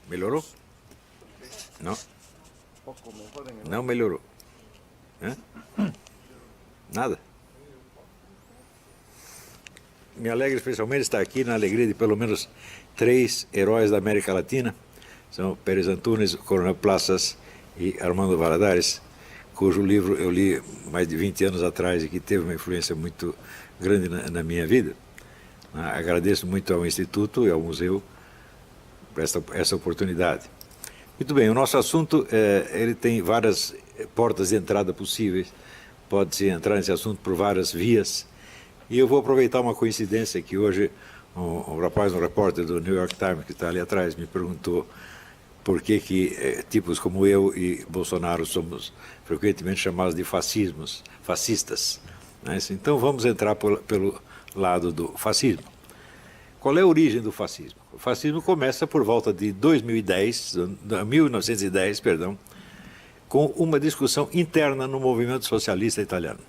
Melhorou? Não? Não melhorou. Hã? Nada? Me alegra especialmente estar aqui na alegria de pelo menos 3 heróis da América Latina. São Pérez Antunes, Coronel Plazas e Armando Valladares, cujo livro eu li mais de 20 anos atrás e que teve uma influência muito grande na minha vida. Agradeço muito ao Instituto e ao Museu por essa oportunidade. Muito bem, o nosso assunto ele tem várias portas de entrada possíveis. Pode-se entrar nesse assunto por várias vias. E eu vou aproveitar uma coincidência que hoje um repórter do New York Times, que está ali atrás, me perguntou por que tipos como eu e Bolsonaro somos frequentemente chamados de fascistas. Né? Então vamos entrar pelo lado do fascismo. Qual é a origem do fascismo? O fascismo começa por volta de 1910, com uma discussão interna no movimento socialista italiano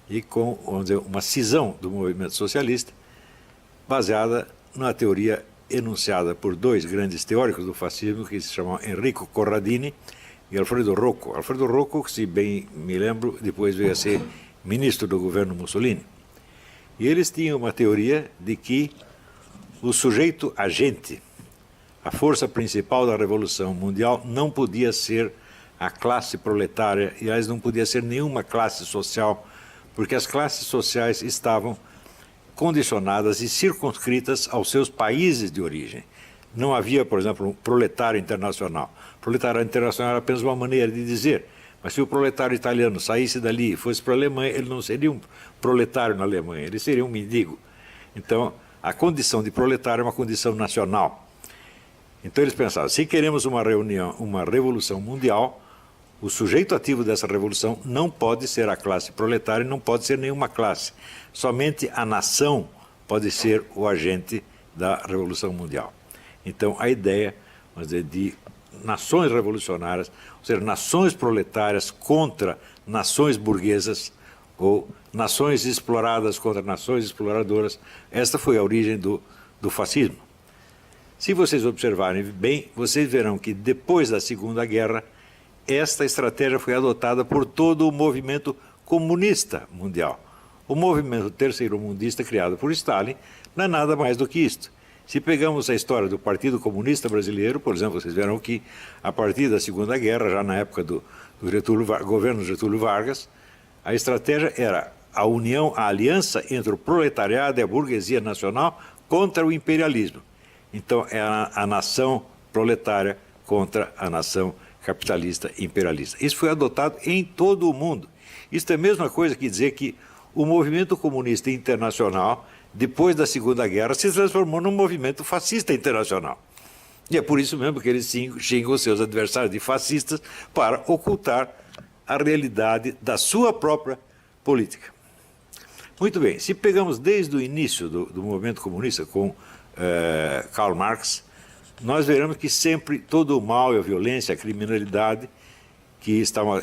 e com, vamos dizer, uma cisão do movimento socialista baseada na teoria enunciada por 2 grandes teóricos do fascismo que se chamam Enrico Corradini e Alfredo Rocco. Alfredo Rocco, se bem me lembro, depois veio a ser ministro do governo Mussolini. E eles tinham uma teoria de que o sujeito agente, a força principal da Revolução Mundial, não podia ser a classe proletária, e aliás não podia ser nenhuma classe social, porque as classes sociais estavam condicionadas e circunscritas aos seus países de origem. Não havia, por exemplo, um proletário internacional. Proletário internacional era apenas uma maneira de dizer, mas se o proletário italiano saísse dali e fosse para a Alemanha, ele não seria um proletário na Alemanha, ele seria um mendigo. Então, a condição de proletário é uma condição nacional. Então eles pensavam, se queremos uma revolução mundial, o sujeito ativo dessa revolução não pode ser a classe proletária, não pode ser nenhuma classe. Somente a nação pode ser o agente da revolução mundial. Então a ideia, vamos dizer, de nações revolucionárias, ou seja, nações proletárias contra nações burguesas, ou nações exploradas contra nações exploradoras, esta foi a origem do fascismo. Se vocês observarem bem, vocês verão que depois da Segunda Guerra, esta estratégia foi adotada por todo o movimento comunista mundial. O movimento terceiro-mundista criado por Stalin não é nada mais do que isto. Se pegamos a história do Partido Comunista Brasileiro, por exemplo, vocês verão que a partir da Segunda Guerra, já na época do governo Getúlio Vargas, a estratégia era a aliança entre o proletariado e a burguesia nacional contra o imperialismo. Então, é a nação proletária contra a nação capitalista imperialista. Isso foi adotado em todo o mundo. Isso é a mesma coisa que dizer que o movimento comunista internacional, depois da Segunda Guerra, se transformou num movimento fascista internacional. E é por isso mesmo que eles xingam os seus adversários de fascistas para ocultar a realidade da sua própria política. Muito bem, se pegamos desde o início do movimento comunista com Karl Marx, nós veremos que sempre todo o mal e a violência, a criminalidade que estavam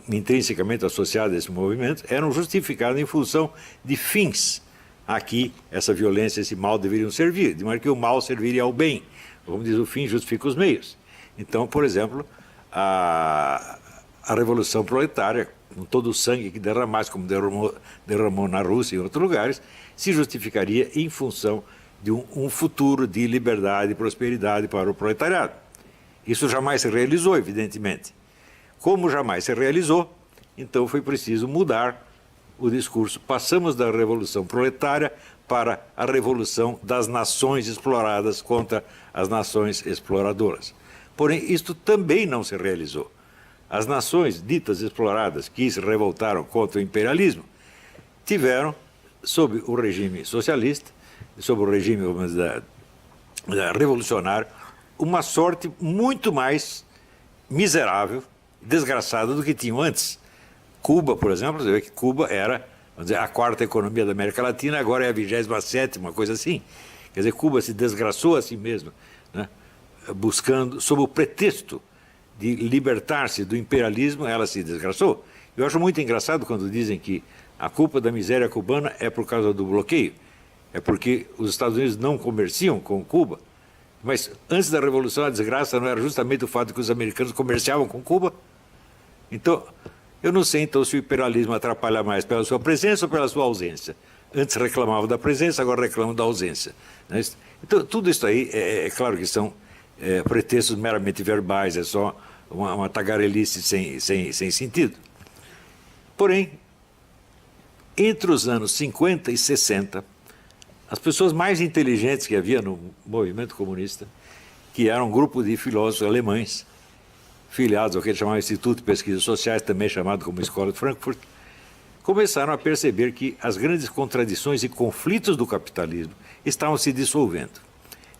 intrinsecamente associados a esse movimento eram justificados em função de fins a que essa violência, esse mal deveriam servir, de maneira que o mal serviria ao bem. Como diz o fim, justifica os meios. Então, por exemplo, a Revolução Proletária, com todo o sangue que derramasse, como derramou na Rússia e em outros lugares, se justificaria em função de um futuro de liberdade e prosperidade para o proletariado. Isso jamais se realizou, evidentemente. Como jamais se realizou, então foi preciso mudar o discurso. Passamos da revolução proletária para a revolução das nações exploradas contra as nações exploradoras. Porém, isto também não se realizou. As nações ditas exploradas que se revoltaram contra o imperialismo tiveram, sob o regime socialista, sob o regime revolucionário, uma sorte muito mais miserável, desgraçada do que tinham antes. Cuba, por exemplo, você vê que Cuba era, vamos dizer, a 4ª economia da América Latina, agora é a 27ª, uma coisa assim. Quer dizer, Cuba se desgraçou a si mesma, né, buscando, sob o pretexto de libertar-se do imperialismo, ela se desgraçou. Eu acho muito engraçado quando dizem que a culpa da miséria cubana é por causa do bloqueio. É porque os Estados Unidos não comerciam com Cuba. Mas antes da Revolução, a desgraça não era justamente o fato que os americanos comerciavam com Cuba? Então, eu não sei então se o imperialismo atrapalha mais pela sua presença ou pela sua ausência. Antes reclamavam da presença, agora reclamam da ausência. Então, tudo isso aí, é claro que são pretextos meramente verbais, é só uma tagarelice sem sentido. Porém, entre os anos 50 e 60, as pessoas mais inteligentes que havia no movimento comunista, que era um grupo de filósofos alemães, filiados ao que eles chamavam Instituto de Pesquisas Sociais, também chamado como Escola de Frankfurt, começaram a perceber que as grandes contradições e conflitos do capitalismo estavam se dissolvendo.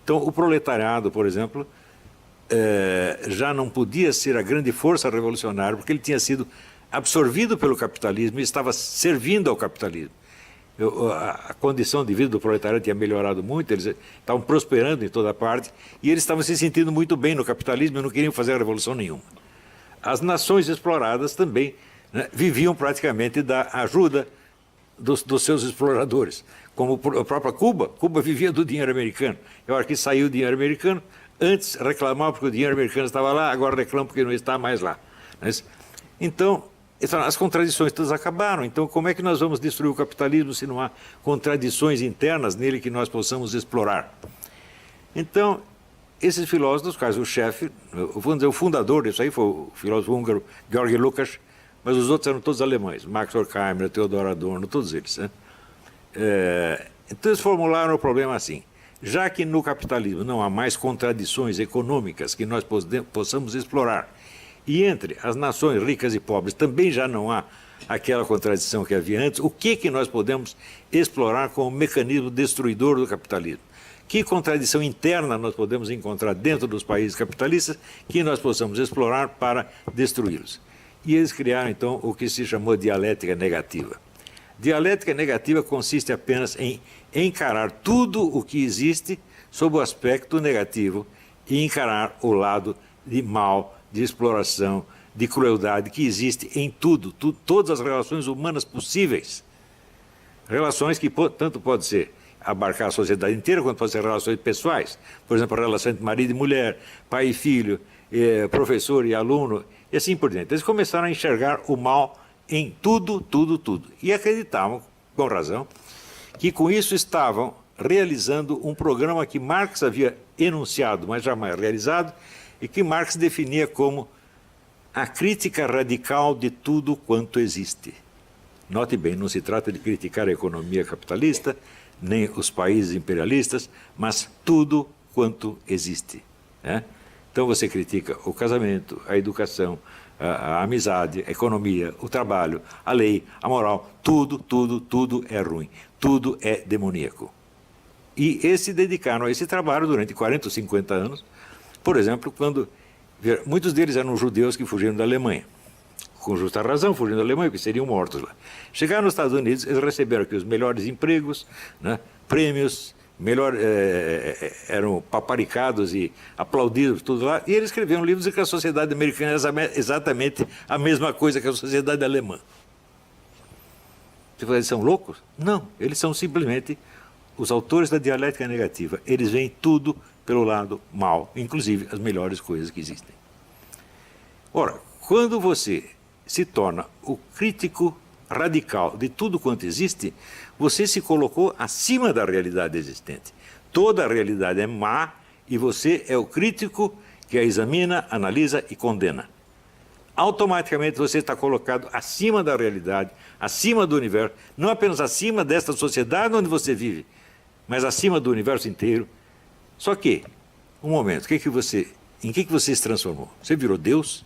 Então, o proletariado, por exemplo, já não podia ser a grande força revolucionária, porque ele tinha sido absorvido pelo capitalismo e estava servindo ao capitalismo. A condição de vida do proletariado tinha melhorado muito, eles estavam prosperando em toda parte e eles estavam se sentindo muito bem no capitalismo e não queriam fazer revolução nenhuma. As nações exploradas também, né, viviam praticamente da ajuda dos seus exploradores, como a própria Cuba. Cuba vivia do dinheiro americano. Eu acho que saiu o dinheiro americano, antes reclamava porque o dinheiro americano estava lá, agora reclama porque não está mais lá. Então, as contradições todas acabaram. Então, como é que nós vamos destruir o capitalismo se não há contradições internas nele que nós possamos explorar? Então, esses filósofos, quase o chefe, vamos dizer, o fundador disso aí foi o filósofo húngaro Georg Lukács, mas os outros eram todos alemães, Max Horkheimer, Theodor Adorno, todos eles. Né? Então, eles formularam o problema assim: já que no capitalismo não há mais contradições econômicas que nós possamos explorar, e entre as nações ricas e pobres também já não há aquela contradição que havia antes, o que nós podemos explorar como mecanismo destruidor do capitalismo? Que contradição interna nós podemos encontrar dentro dos países capitalistas que nós possamos explorar para destruí-los? E eles criaram, então, o que se chamou dialética negativa. Dialética negativa consiste apenas em encarar tudo o que existe sob o aspecto negativo e encarar o lado de mal, de exploração, de crueldade que existe em tudo, todas as relações humanas possíveis. Relações que tanto pode ser abarcar a sociedade inteira, quanto pode ser relações pessoais. Por exemplo, a relação entre marido e mulher, pai e filho, professor e aluno, e assim por diante. Eles começaram a enxergar o mal em tudo, tudo, tudo. E acreditavam, com razão, que com isso estavam realizando um programa que Marx havia enunciado, mas jamais realizado, e que Marx definia como a crítica radical de tudo quanto existe. Note bem, não se trata de criticar a economia capitalista, nem os países imperialistas, mas tudo quanto existe. Né? Então você critica o casamento, a educação, a amizade, a economia, o trabalho, a lei, a moral, tudo, tudo, tudo é ruim, tudo é demoníaco. E eles se dedicaram a esse trabalho durante 40 ou 50 anos, por exemplo, quando muitos deles eram judeus que fugiram da Alemanha, com justa razão, fugindo da Alemanha, porque seriam mortos lá. Chegaram nos Estados Unidos, eles receberam aqui os melhores empregos, né, prêmios, eram paparicados e aplaudidos, tudo lá, e eles escreveram livros de que a sociedade americana é exatamente a mesma coisa que a sociedade alemã. Você fala, eles são loucos? Não, eles são simplesmente os autores da dialética negativa. Eles veem tudo pelo lado mal, inclusive as melhores coisas que existem. Ora, quando você se torna o crítico radical de tudo quanto existe, você se colocou acima da realidade existente. Toda a realidade é má e você é o crítico que a examina, analisa e condena. Automaticamente você está colocado acima da realidade, acima do universo, não apenas acima desta sociedade onde você vive, mas acima do universo inteiro. Só que, um momento, em que você se transformou? Você virou Deus?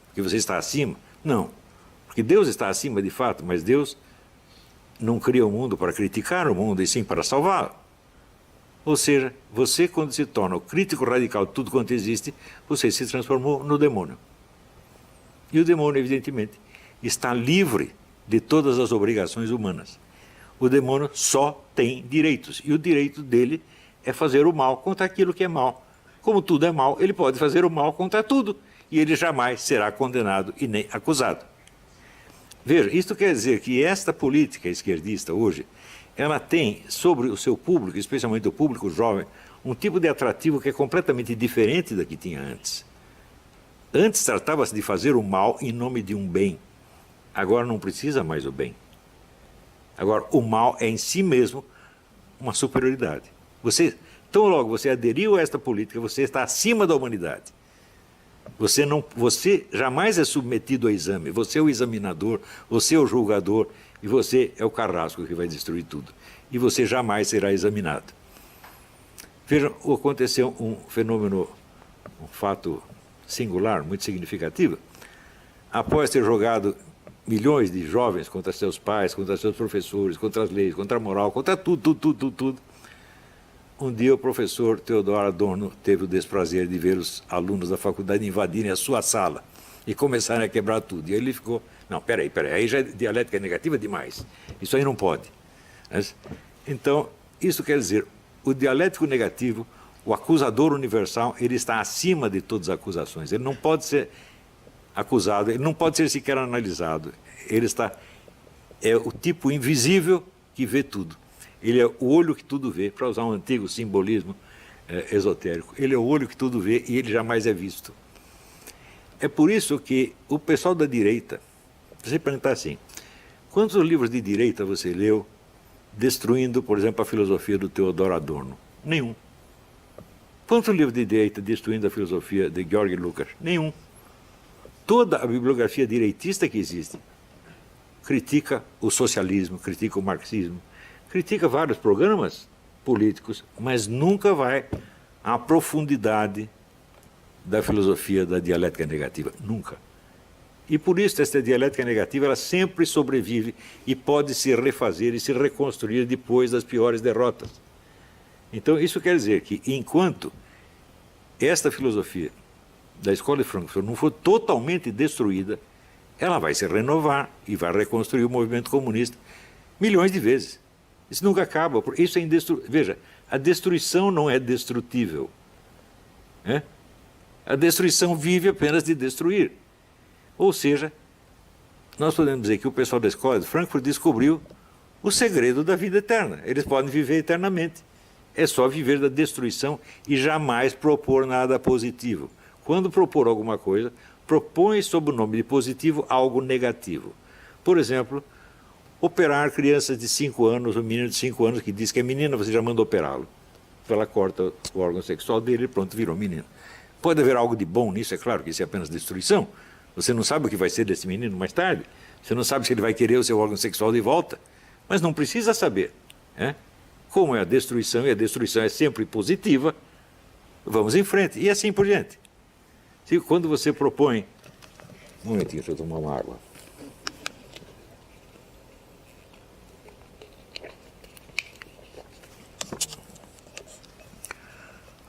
Porque você está acima? Não. Porque Deus está acima de fato, mas Deus não cria o mundo para criticar o mundo, e sim para salvá-lo. Ou seja, você, quando se torna o crítico radical de tudo quanto existe, você se transformou no demônio. E o demônio, evidentemente, está livre de todas as obrigações humanas. O demônio só tem direitos, e o direito dele é fazer o mal contra aquilo que é mal. Como tudo é mal, ele pode fazer o mal contra tudo, e ele jamais será condenado e nem acusado. Veja, isto quer dizer que esta política esquerdista hoje, ela tem sobre o seu público, especialmente o público jovem, um tipo de atrativo que é completamente diferente da que tinha antes. Antes tratava-se de fazer o mal em nome de um bem. Agora não precisa mais o bem. Agora, o mal é em si mesmo uma superioridade. Tão logo você aderiu a esta política, você está acima da humanidade. Você jamais é submetido a exame. Você é o examinador, você é o julgador e você é o carrasco que vai destruir tudo. E você jamais será examinado. Vejam, aconteceu um fenômeno, um fato singular, muito significativo. Após ter jogado milhões de jovens contra seus pais, contra seus professores, contra as leis, contra a moral, contra tudo, um dia o professor Theodor Adorno teve o desprazer de ver os alunos da faculdade invadirem a sua sala e começarem a quebrar tudo. E aí ele ficou, não, peraí, aí já é dialética negativa demais, isso aí não pode. Então, isso quer dizer, o dialético negativo, o acusador universal, ele está acima de todas as acusações, ele não pode ser acusado, ele não pode ser sequer analisado, é o tipo invisível que vê tudo. Ele é o olho que tudo vê, para usar um antigo simbolismo esotérico. Ele é o olho que tudo vê e ele jamais é visto. É por isso que o pessoal da direita, você perguntar assim, quantos livros de direita você leu destruindo, por exemplo, a filosofia do Theodor Adorno? Nenhum. Quantos livros de direita destruindo a filosofia de Georg Lukács? Nenhum. Toda a bibliografia direitista que existe critica o socialismo, critica o marxismo, critica vários programas políticos, mas nunca vai à profundidade da filosofia da dialética negativa. Nunca. E por isso esta dialética negativa ela sempre sobrevive e pode se refazer e se reconstruir depois das piores derrotas. Então isso quer dizer que enquanto esta filosofia da Escola de Frankfurt não for totalmente destruída, ela vai se renovar e vai reconstruir o movimento comunista milhões de vezes. Isso nunca acaba, isso é indestrutível. Veja, a destruição não é destrutível. A destruição vive apenas de destruir. Ou seja, nós podemos dizer que o pessoal da Escola de Frankfurt descobriu o segredo da vida eterna. Eles podem viver eternamente. É só viver da destruição e jamais propor nada positivo. Quando propor alguma coisa, propõe sob o nome de positivo algo negativo. Por exemplo, operar crianças de 5 anos, um menino de 5 anos que diz que é menina, você já manda operá-lo. Ela corta o órgão sexual dele e pronto, virou menino. Pode haver algo de bom nisso, é claro que isso é apenas destruição. Você não sabe o que vai ser desse menino mais tarde. Você não sabe se ele vai querer o seu órgão sexual de volta. Mas não precisa saber. Como é a destruição, e a destruição é sempre positiva, vamos em frente. E assim por diante. Quando você propõe... Um momentinho, deixa eu tomar uma água.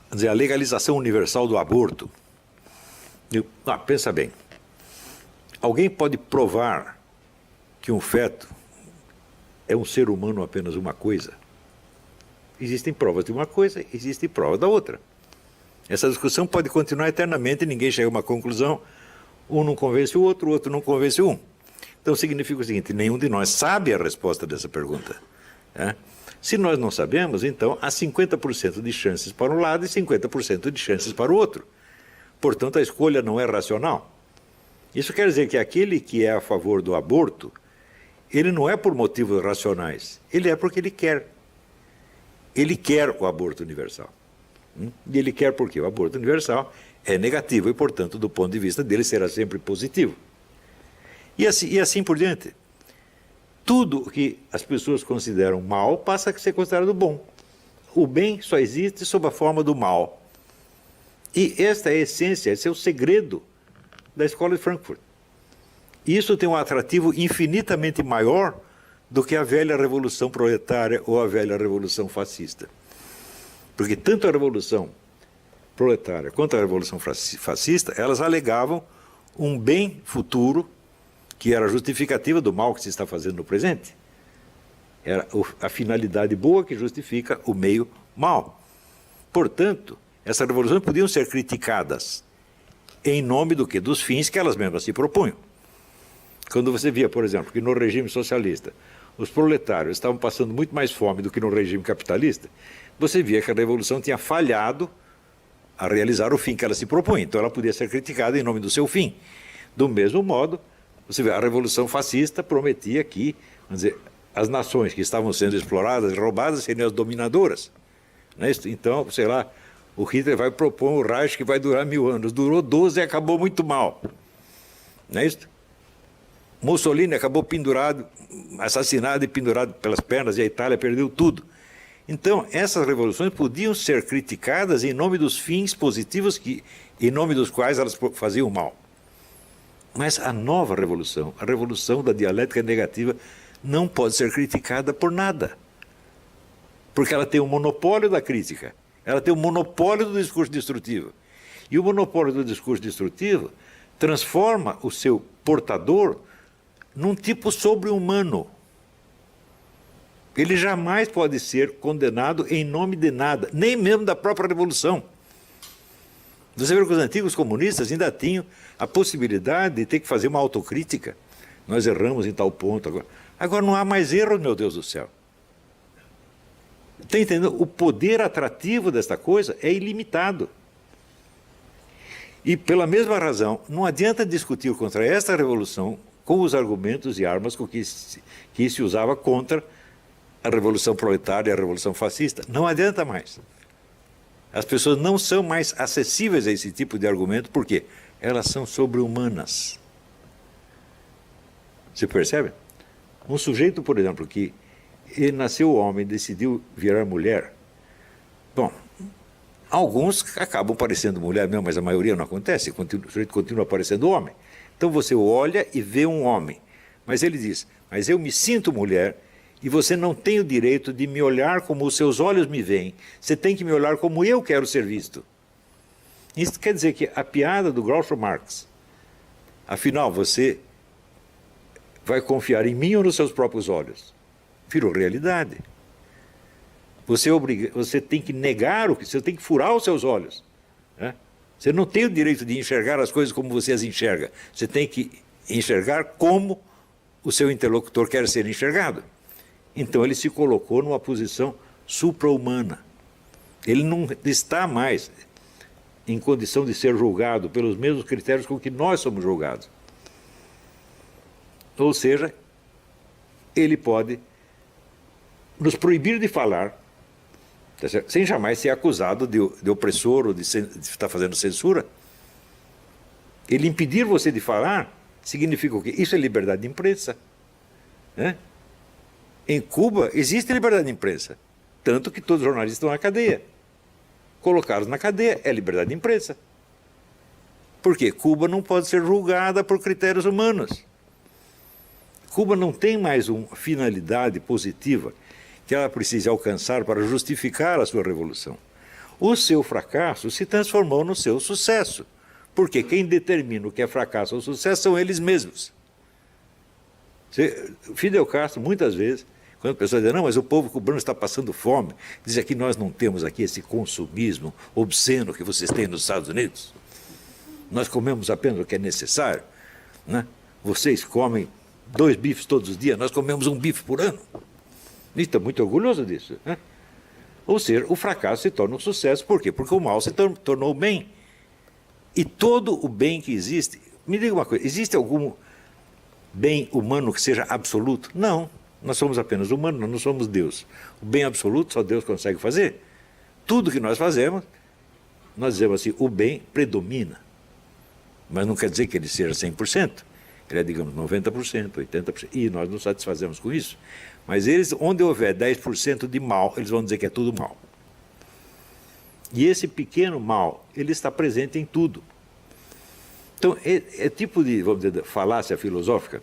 Quer dizer, a legalização universal do aborto. Pensa bem. Alguém pode provar que um feto é um ser humano apenas uma coisa? Existem provas de uma coisa, existem provas da outra. Essa discussão pode continuar eternamente e ninguém chega a uma conclusão. Um não convence o outro não convence um. Então significa o seguinte, nenhum de nós sabe a resposta dessa pergunta. Se nós não sabemos, então há 50% de chances para um lado e 50% de chances para o outro. Portanto, a escolha não é racional. Isso quer dizer que aquele que é a favor do aborto, ele não é por motivos racionais, ele é porque ele quer. Ele quer o aborto universal. E ele quer porque o aborto universal é negativo e, portanto, do ponto de vista dele, será sempre positivo. E assim por diante. Tudo que as pessoas consideram mal passa a ser considerado bom. O bem só existe sob a forma do mal. E esta é a essência, esse é o segredo da Escola de Frankfurt. Isso tem um atrativo infinitamente maior do que a velha revolução proletária ou a velha revolução fascista. Porque tanto a revolução proletária quanto a revolução fascista, elas alegavam um bem futuro que era justificativa do mal que se está fazendo no presente. Era a finalidade boa que justifica o meio mal. Portanto, essas revoluções podiam ser criticadas em nome do quê? Dos fins que elas mesmas se propunham. Quando você via, por exemplo, que no regime socialista os proletários estavam passando muito mais fome do que no regime capitalista, você via que a revolução tinha falhado a realizar o fim que ela se propunha. Então ela podia ser criticada em nome do seu fim. Do mesmo modo, você vê, a revolução fascista prometia que, vamos dizer, as nações que estavam sendo exploradas e roubadas seriam as dominadoras. Não é isso? Então, sei lá, o Hitler vai propor um Reich que vai durar 1000 anos. Durou 12 e acabou muito mal. Não é isso? Mussolini acabou pendurado, assassinado e pendurado pelas pernas, e a Itália perdeu tudo. Então, essas revoluções podiam ser criticadas em nome dos fins positivos em nome dos quais elas faziam mal. Mas a nova revolução, a revolução da dialética negativa, não pode ser criticada por nada. Porque ela tem o monopólio da crítica, ela tem o monopólio do discurso destrutivo. E o monopólio do discurso destrutivo transforma o seu portador num tipo sobre-humano. Ele jamais pode ser condenado em nome de nada, nem mesmo da própria revolução. Você vê que os antigos comunistas ainda tinham a possibilidade de ter que fazer uma autocrítica. Nós erramos em tal ponto agora. Agora não há mais erro, meu Deus do céu. Está entendendo? O poder atrativo desta coisa é ilimitado. E pela mesma razão, não adianta discutir contra esta revolução com os argumentos e armas com que se usava contra a revolução proletária e a revolução fascista. Não adianta mais. As pessoas não são mais acessíveis a esse tipo de argumento, por quê? Elas são sobre-humanas. Você percebe? Um sujeito, por exemplo, que ele nasceu homem e decidiu virar mulher, bom, alguns acabam parecendo mulher mesmo, mas a maioria não acontece, o sujeito continua parecendo homem. Então você olha e vê um homem, mas ele diz, mas eu me sinto mulher e você não tem o direito de me olhar como os seus olhos me veem, você tem que me olhar como eu quero ser visto. Isso quer dizer que a piada do Groucho Marx, afinal, você vai confiar em mim ou nos seus próprios olhos? Virou realidade. Você tem que negar você tem que furar os seus olhos. Né? Você não tem o direito de enxergar as coisas como você as enxerga. Você tem que enxergar como o seu interlocutor quer ser enxergado. Então ele se colocou numa posição supra-humana. Ele não está mais em condição de ser julgado pelos mesmos critérios com que nós somos julgados. Ou seja, ele pode nos proibir de falar, sem jamais ser acusado de opressor ou de estar fazendo censura. Ele impedir você de falar significa o quê? Isso é liberdade de imprensa. Né? Em Cuba existe liberdade de imprensa, tanto que todos os jornalistas estão na cadeia. Colocados na cadeia é liberdade de imprensa. Por quê? Cuba não pode ser julgada por critérios humanos. Cuba não tem mais uma finalidade positiva que ela precise alcançar para justificar a sua revolução. O seu fracasso se transformou no seu sucesso, porque quem determina o que é fracasso ou sucesso são eles mesmos. Fidel Castro, muitas vezes, quando a pessoa diz, não, mas o povo cubano está passando fome, diz que nós não temos aqui esse consumismo obsceno que vocês têm nos Estados Unidos. Nós comemos apenas o que é necessário. Né? Vocês comem 2 bifes todos os dias, nós comemos 1 bife por ano. E está muito orgulhoso disso. Né? Ou seja, o fracasso se torna um sucesso. Por quê? Porque o mal se tornou o bem. E todo o bem que existe... Me diga uma coisa, existe algum bem humano que seja absoluto? Não. Nós somos apenas humanos, nós não somos Deus. O bem absoluto só Deus consegue fazer. Tudo que nós fazemos, nós dizemos assim, o bem predomina. Mas não quer dizer que ele seja 100%. Ele é, digamos, 90%, 80%. E nós nos satisfazemos com isso. Mas eles, onde houver 10% de mal, eles vão dizer que é tudo mal. E esse pequeno mal, ele está presente em tudo. Então, é tipo de, vamos dizer, falácia filosófica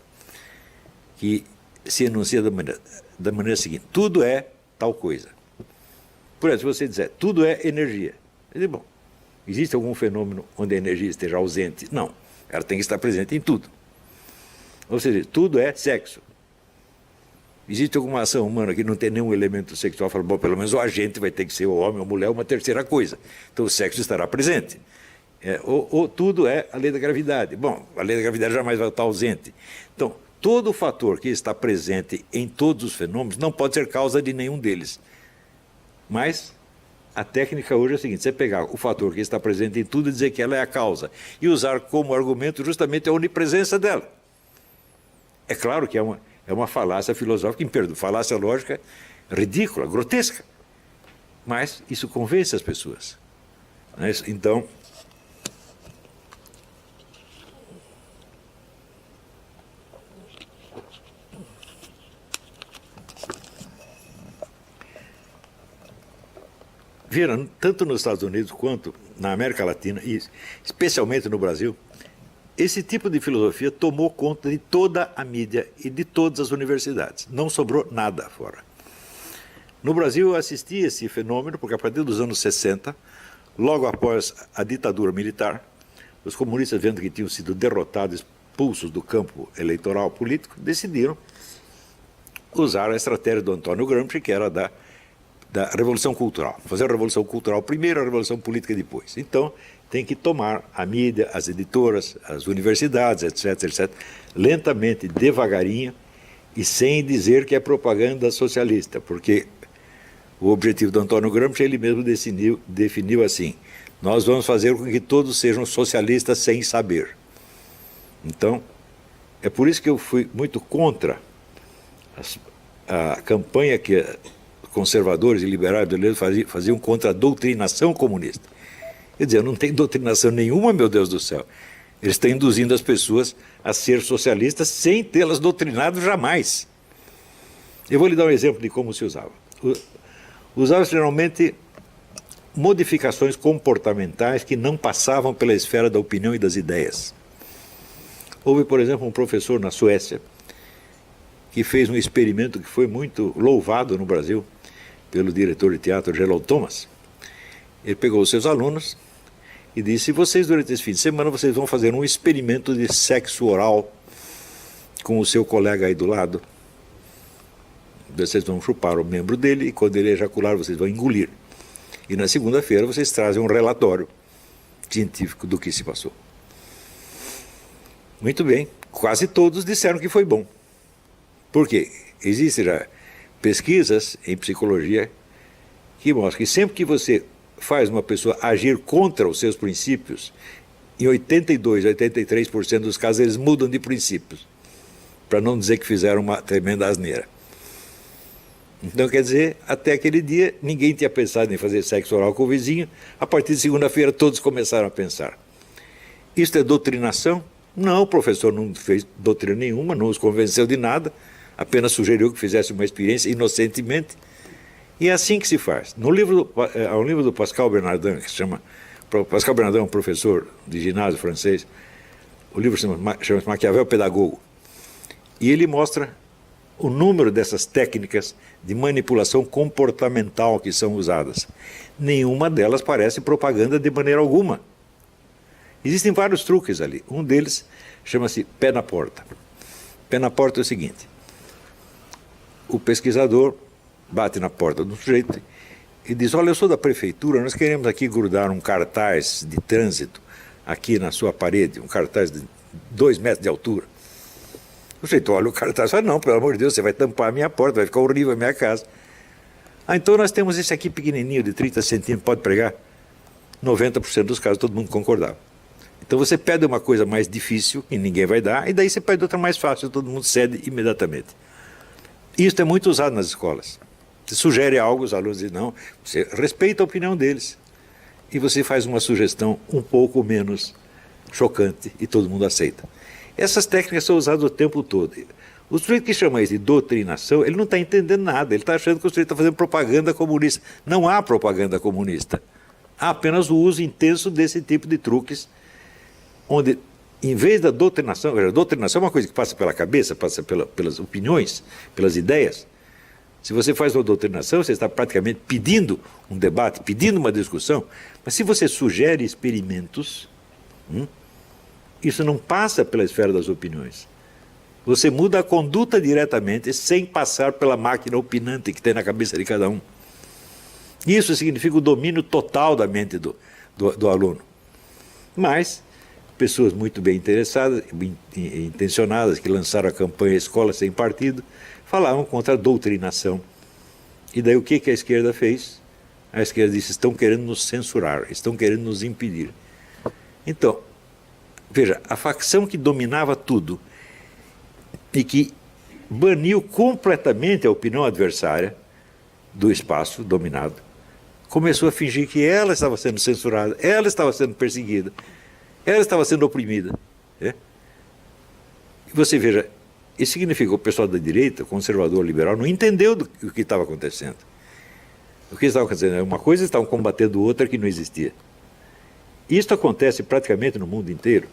que se enuncia da maneira seguinte: tudo é tal coisa. Por exemplo, se você disser, tudo é energia. Eu digo, bom, existe algum fenômeno onde a energia esteja ausente? Não, ela tem que estar presente em tudo. Ou seja, tudo é sexo. Existe alguma ação humana que não tem nenhum elemento sexual? Fala, bom, pelo menos o agente vai ter que ser o homem ou a mulher, uma terceira coisa. Então o sexo estará presente. Ou tudo é a lei da gravidade. Bom, a lei da gravidade jamais vai estar ausente. Então, todo fator que está presente em todos os fenômenos não pode ser causa de nenhum deles. Mas a técnica hoje é a seguinte: você pegar o fator que está presente em tudo e dizer que ela é a causa, e usar como argumento justamente a onipresença dela. É claro que é uma falácia filosófica, falácia lógica ridícula, grotesca. Mas isso convence as pessoas. Então, viram, tanto nos Estados Unidos quanto na América Latina, e especialmente no Brasil, esse tipo de filosofia tomou conta de toda a mídia e de todas as universidades. Não sobrou nada fora. No Brasil eu assisti a esse fenômeno porque a partir dos anos 60, logo após a ditadura militar, os comunistas, vendo que tinham sido derrotados, expulsos do campo eleitoral político, decidiram usar a estratégia do Antônio Gramsci, que era da Revolução Cultural. Fazer a Revolução Cultural primeiro, a Revolução Política depois. Então, tem que tomar a mídia, as editoras, as universidades, etc., etc., lentamente, devagarinho, e sem dizer que é propaganda socialista, porque o objetivo do Antônio Gramsci, ele mesmo definiu assim: nós vamos fazer com que todos sejam socialistas sem saber. Então, é por isso que eu fui muito contra a campanha que conservadores e liberais brasileiros faziam contra a doutrinação comunista. Quer dizer, não tem doutrinação nenhuma, meu Deus do céu. Eles estão induzindo as pessoas a ser socialistas sem tê-las doutrinado jamais. Eu vou lhe dar um exemplo de como se usava. Usava geralmente modificações comportamentais que não passavam pela esfera da opinião e das ideias. Houve, por exemplo, um professor na Suécia que fez um experimento que foi muito louvado no Brasil pelo diretor de teatro Gerald Thomas. Ele pegou os seus alunos e disse: vocês, durante esse fim de semana, vocês vão fazer um experimento de sexo oral com o seu colega aí do lado. Vocês vão chupar o membro dele e, quando ele ejacular, vocês vão engolir. E na segunda-feira vocês trazem um relatório científico do que se passou. Muito bem, quase todos disseram que foi bom. Por quê? Existem já pesquisas em psicologia que mostram que sempre que você faz uma pessoa agir contra os seus princípios, em 82%, 83% dos casos eles mudam de princípios, para não dizer que fizeram uma tremenda asneira. Então, quer dizer, até aquele dia ninguém tinha pensado em fazer sexo oral com o vizinho, a partir de segunda-feira todos começaram a pensar. Isto é doutrinação? Não, o professor não fez doutrina nenhuma, não os convenceu de nada, apenas sugeriu que fizesse uma experiência inocentemente. E é assim que se faz. Há um livro do Pascal Bernardin, que se chama... Pascal Bernardin é um professor de ginásio francês. O livro chama-se Maquiavel Pedagogo. E ele mostra o número dessas técnicas de manipulação comportamental que são usadas. Nenhuma delas parece propaganda de maneira alguma. Existem vários truques ali. Um deles chama-se pé na porta. Pé na porta é o seguinte: o pesquisador bate na porta do sujeito e diz: olha, eu sou da prefeitura, nós queremos aqui grudar um cartaz de trânsito aqui na sua parede, um cartaz de 2 metros de altura. O sujeito olha o cartaz e fala: não, pelo amor de Deus, você vai tampar a minha porta, vai ficar horrível a minha casa. Ah, então nós temos esse aqui pequenininho, de 30 centímetros, pode pregar? 90% dos casos todo mundo concordava. Então você pede uma coisa mais difícil, que ninguém vai dar, e daí você pede outra mais fácil, todo mundo cede imediatamente. Isso é muito usado nas escolas. Você sugere algo, os alunos dizem não, você respeita a opinião deles. E você faz uma sugestão um pouco menos chocante e todo mundo aceita. Essas técnicas são usadas o tempo todo. O sujeito que chama isso de doutrinação, ele não está entendendo nada, ele está achando que o sujeito está fazendo propaganda comunista. Não há propaganda comunista. Há apenas o uso intenso desse tipo de truques, onde, em vez da doutrinação, a doutrinação é uma coisa que passa pela cabeça, passa pelas opiniões, pelas ideias. Se você faz uma doutrinação, você está praticamente pedindo um debate, pedindo uma discussão, mas se você sugere experimentos, isso não passa pela esfera das opiniões. Você muda a conduta diretamente, sem passar pela máquina opinante que tem na cabeça de cada um. Isso significa o domínio total da mente do aluno. Mas pessoas muito bem interessadas, intencionadas, que lançaram a campanha Escola Sem Partido, falavam contra a doutrinação. E daí o que a esquerda fez? A esquerda disse, estão querendo nos censurar, estão querendo nos impedir. Então, veja, a facção que dominava tudo e que baniu completamente a opinião adversária do espaço dominado, começou a fingir que ela estava sendo censurada, ela estava sendo perseguida, ela estava sendo oprimida. E você veja, isso significa que o pessoal da direita, conservador, liberal, não entendeu o que estava acontecendo. O que estava acontecendo é uma coisa, estavam combatendo outra que não existia. Isso acontece praticamente no mundo inteiro.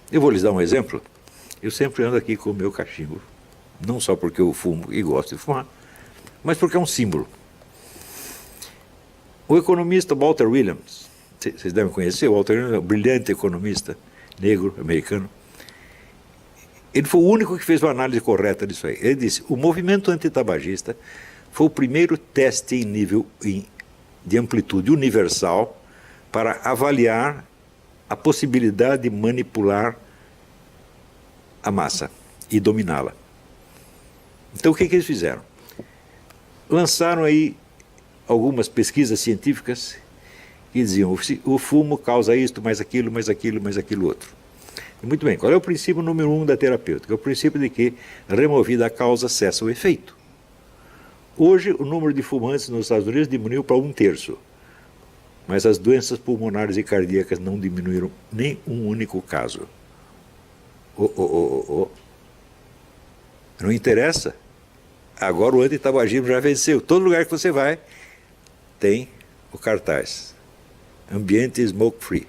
Eu vou lhes dar um exemplo. Eu sempre ando aqui com o meu cachimbo, não só porque eu fumo e gosto de fumar, mas porque é um símbolo. O economista Walter Williams, vocês devem conhecer, o Walter Williams é um brilhante economista negro, americano. Ele foi o único que fez uma análise correta disso aí. Ele disse, o movimento antitabagista foi o primeiro teste em nível de amplitude universal para avaliar a possibilidade de manipular a massa e dominá-la. Então o que eles fizeram? Lançaram aí algumas pesquisas científicas que diziam o fumo causa isto, mais aquilo, mais aquilo, mais aquilo outro. Muito bem, qual é o princípio número 1 da terapêutica? É o princípio de que, removida a causa, cessa o efeito. Hoje, o número de fumantes nos Estados Unidos diminuiu para 1/3, mas as doenças pulmonares e cardíacas não diminuíram nem um único caso. Não interessa. Agora o antitabagismo já venceu. Todo lugar que você vai tem o cartaz. Ambiente smoke free.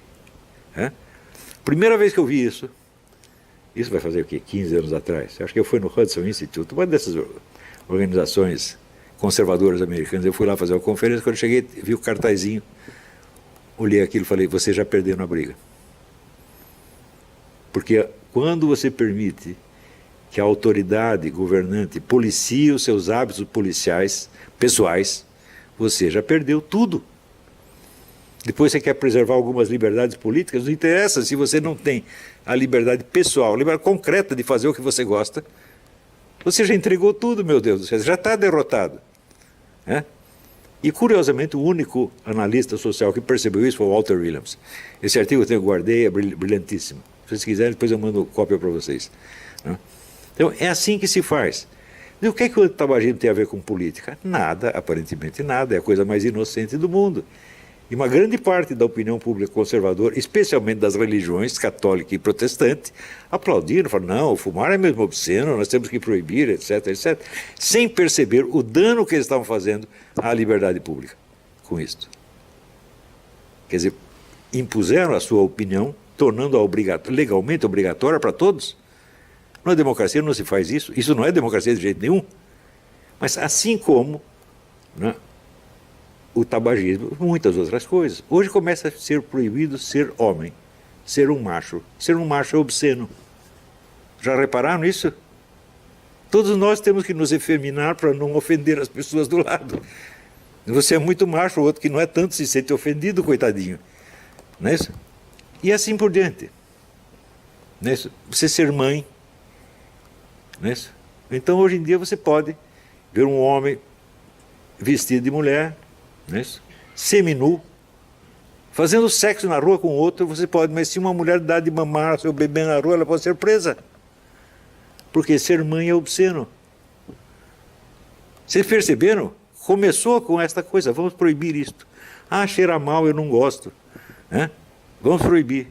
Primeira vez que eu vi isso vai fazer o quê? 15 anos atrás. Eu acho que eu fui no Hudson Institute, uma dessas organizações conservadoras americanas. Eu fui lá fazer uma conferência, quando eu cheguei, vi o cartazinho, olhei aquilo e falei, você já perdeu na briga. Porque quando você permite que a autoridade governante policie os seus hábitos policiais, pessoais, você já perdeu tudo. Depois você quer preservar algumas liberdades políticas, não interessa se você não tem a liberdade pessoal, a liberdade concreta de fazer o que você gosta, você já entregou tudo, meu Deus, você já está derrotado. E, curiosamente, o único analista social que percebeu isso foi o Walter Williams. Esse artigo eu guardei, é brilhantíssimo. Se vocês quiserem, depois eu mando cópia para vocês. Então, é assim que se faz. E o que é que o tabagismo tem a ver com política? Nada, aparentemente nada, é a coisa mais inocente do mundo. E uma grande parte da opinião pública conservadora, especialmente das religiões católica e protestante, aplaudiram, falaram, não, fumar é mesmo obsceno, nós temos que proibir, etc, etc, sem perceber o dano que eles estavam fazendo à liberdade pública com isto. Quer dizer, impuseram a sua opinião, tornando-a legalmente obrigatória para todos. Na democracia não se faz isso, isso não é democracia de jeito nenhum. Mas assim como o tabagismo, muitas outras coisas. Hoje começa a ser proibido ser homem, ser um macho. Ser um macho é obsceno. Já repararam nisso? Todos nós temos que nos efeminar para não ofender as pessoas do lado. Você é muito macho, o outro que não é tanto se sente ofendido, coitadinho. Não é isso? E assim por diante. Não é isso? Você ser mãe. Não é isso? Então hoje em dia você pode ver um homem vestido de mulher, não é isso? Seminu, fazendo sexo na rua com outro, você pode, mas se uma mulher dá de mamar ao seu bebê na rua, ela pode ser presa. Porque ser mãe é obsceno. Vocês perceberam? Começou com esta coisa, vamos proibir isto. Ah, cheira mal, eu não gosto. Vamos proibir.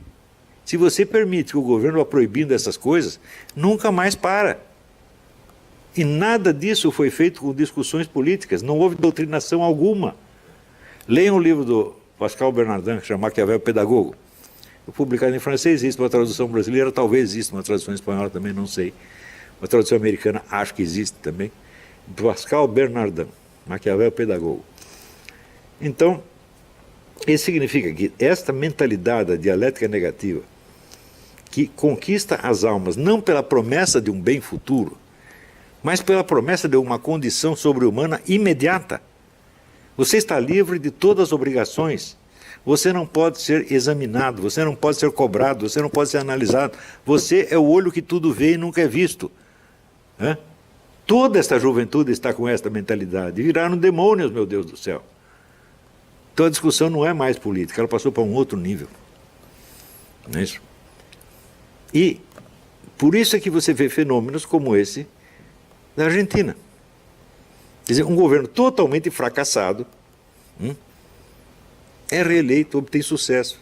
Se você permite que o governo vá proibindo essas coisas, nunca mais para. E nada disso foi feito com discussões políticas, não houve doutrinação alguma. Leiam o livro do Pascal Bernardin, que chama Maquiavel Pedagogo. Eu publicado em francês, existe uma tradução brasileira, talvez exista uma tradução espanhola também, não sei. Uma tradução americana, acho que existe também. Pascal Bernardin, Maquiavel Pedagogo. Então, isso significa que esta mentalidade da dialética negativa, que conquista as almas não pela promessa de um bem futuro, mas pela promessa de uma condição sobre-humana imediata. Você está livre de todas as obrigações. Você não pode ser examinado, você não pode ser cobrado, você não pode ser analisado. Você é o olho que tudo vê e nunca é visto. Né? Toda esta juventude está com esta mentalidade. Viraram demônios, meu Deus do céu. Então a discussão não é mais política, ela passou para um outro nível. Não é isso? E por isso é que você vê fenômenos como esse da Argentina. Quer dizer, um governo totalmente fracassado é reeleito, obtém sucesso.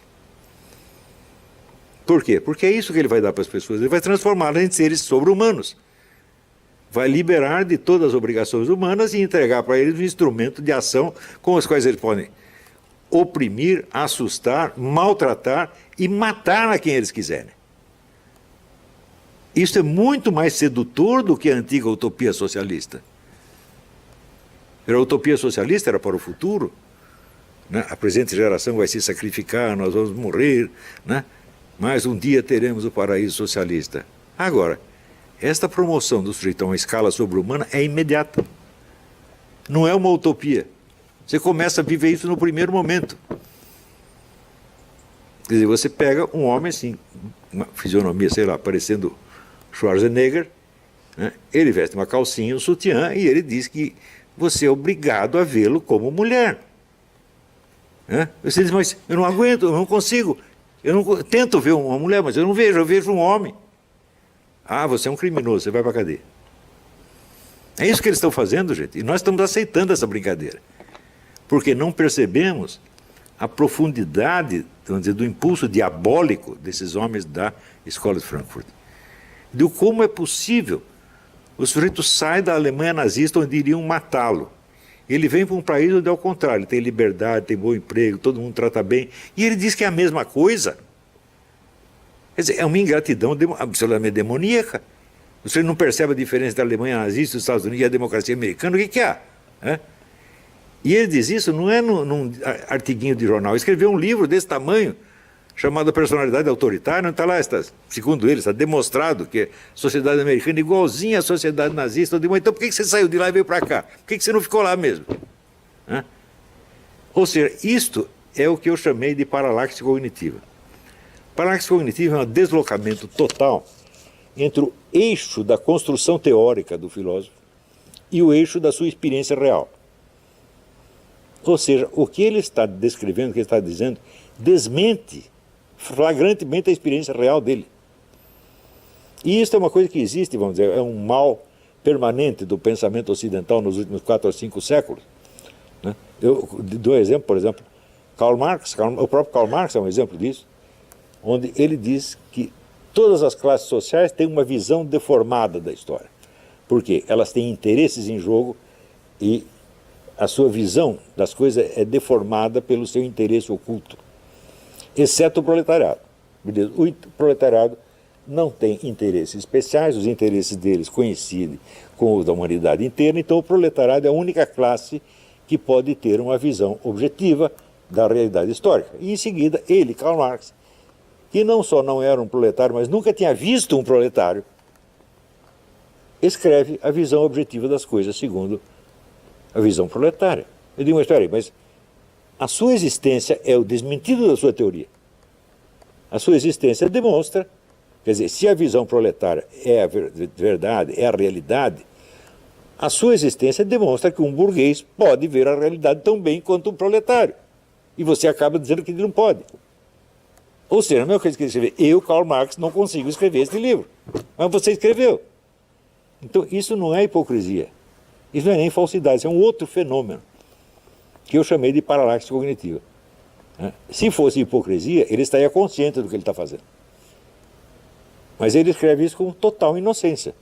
Por quê? Porque é isso que ele vai dar para as pessoas. Ele vai transformá-las em seres sobre-humanos. Vai liberar de todas as obrigações humanas e entregar para eles um instrumento de ação com os quais eles podem oprimir, assustar, maltratar e matar a quem eles quiserem. Isso é muito mais sedutor do que a antiga utopia socialista. A utopia socialista era para o futuro. Né? A presente geração vai se sacrificar, nós vamos morrer, né? Mas um dia teremos o paraíso socialista. Agora, esta promoção do sujeito a uma escala sobre-humana é imediata. Não é uma utopia. Você começa a viver isso no primeiro momento. Quer dizer, você pega um homem assim, uma fisionomia, sei lá, parecendo Schwarzenegger, né? Ele veste uma calcinha, um sutiã, e ele diz que você é obrigado a vê-lo como mulher. Né? Você diz, mas eu não aguento, eu não consigo. Tento ver uma mulher, mas eu vejo um homem. Ah, você é um criminoso, você vai para a cadeia. É isso que eles estão fazendo, gente, e nós estamos aceitando essa brincadeira. Porque não percebemos a profundidade, vamos dizer, do impulso diabólico desses homens da Escola de Frankfurt. De como é possível o sujeito sai da Alemanha nazista onde iriam matá-lo. Ele vem para um país onde é o contrário, ele tem liberdade, tem bom emprego, todo mundo trata bem, e ele diz que é a mesma coisa. Quer dizer, é uma ingratidão absolutamente demoníaca. Você não percebe a diferença da Alemanha nazista, dos Estados Unidos e a democracia americana, o que há? É? E ele diz isso não é num artiguinho de jornal, ele escreveu um livro desse tamanho, chamado Personalidade Autoritária, onde está lá, segundo ele, está demonstrado que a sociedade americana é igualzinha à sociedade nazista. Então por que você saiu de lá e veio para cá? Por que você não ficou lá mesmo? Hã? Ou seja, isto é o que eu chamei de paralaxe cognitiva. Paralaxe cognitiva é um deslocamento total entre o eixo da construção teórica do filósofo e o eixo da sua experiência real. Ou seja, o que ele está descrevendo, o que ele está dizendo, desmente flagrantemente a experiência real dele. E isso é uma coisa que existe, vamos dizer, é um mal permanente do pensamento ocidental nos últimos 4 ou 5 séculos. Né? Eu dou exemplo, por exemplo, Karl Marx, o próprio Karl Marx é um exemplo disso, onde ele diz que todas as classes sociais têm uma visão deformada da história. Por quê? Elas têm interesses em jogo e a sua visão das coisas é deformada pelo seu interesse oculto. Exceto o proletariado. O proletariado não tem interesses especiais, os interesses deles coincidem com os da humanidade inteira, então o proletariado é a única classe que pode ter uma visão objetiva da realidade histórica. E em seguida, ele, Karl Marx, que não só não era um proletário, mas nunca tinha visto um proletário, escreve a visão objetiva das coisas segundo a visão proletária. Eu digo, mas espera aí, mas a sua existência é o desmentido da sua teoria. A sua existência demonstra, quer dizer, se a visão proletária é a verdade, é a realidade, a sua existência demonstra que um burguês pode ver a realidade tão bem quanto um proletário. E você acaba dizendo que ele não pode. Ou seja, a mesma coisa que ele escrever, eu, Karl Marx, não consigo escrever este livro. Mas você escreveu. Então, isso não é hipocrisia. Isso não é nem falsidade, isso é um outro fenômeno que eu chamei de paralaxe cognitiva. Se fosse hipocrisia, ele estaria consciente do que ele está fazendo. Mas ele escreve isso com total inocência.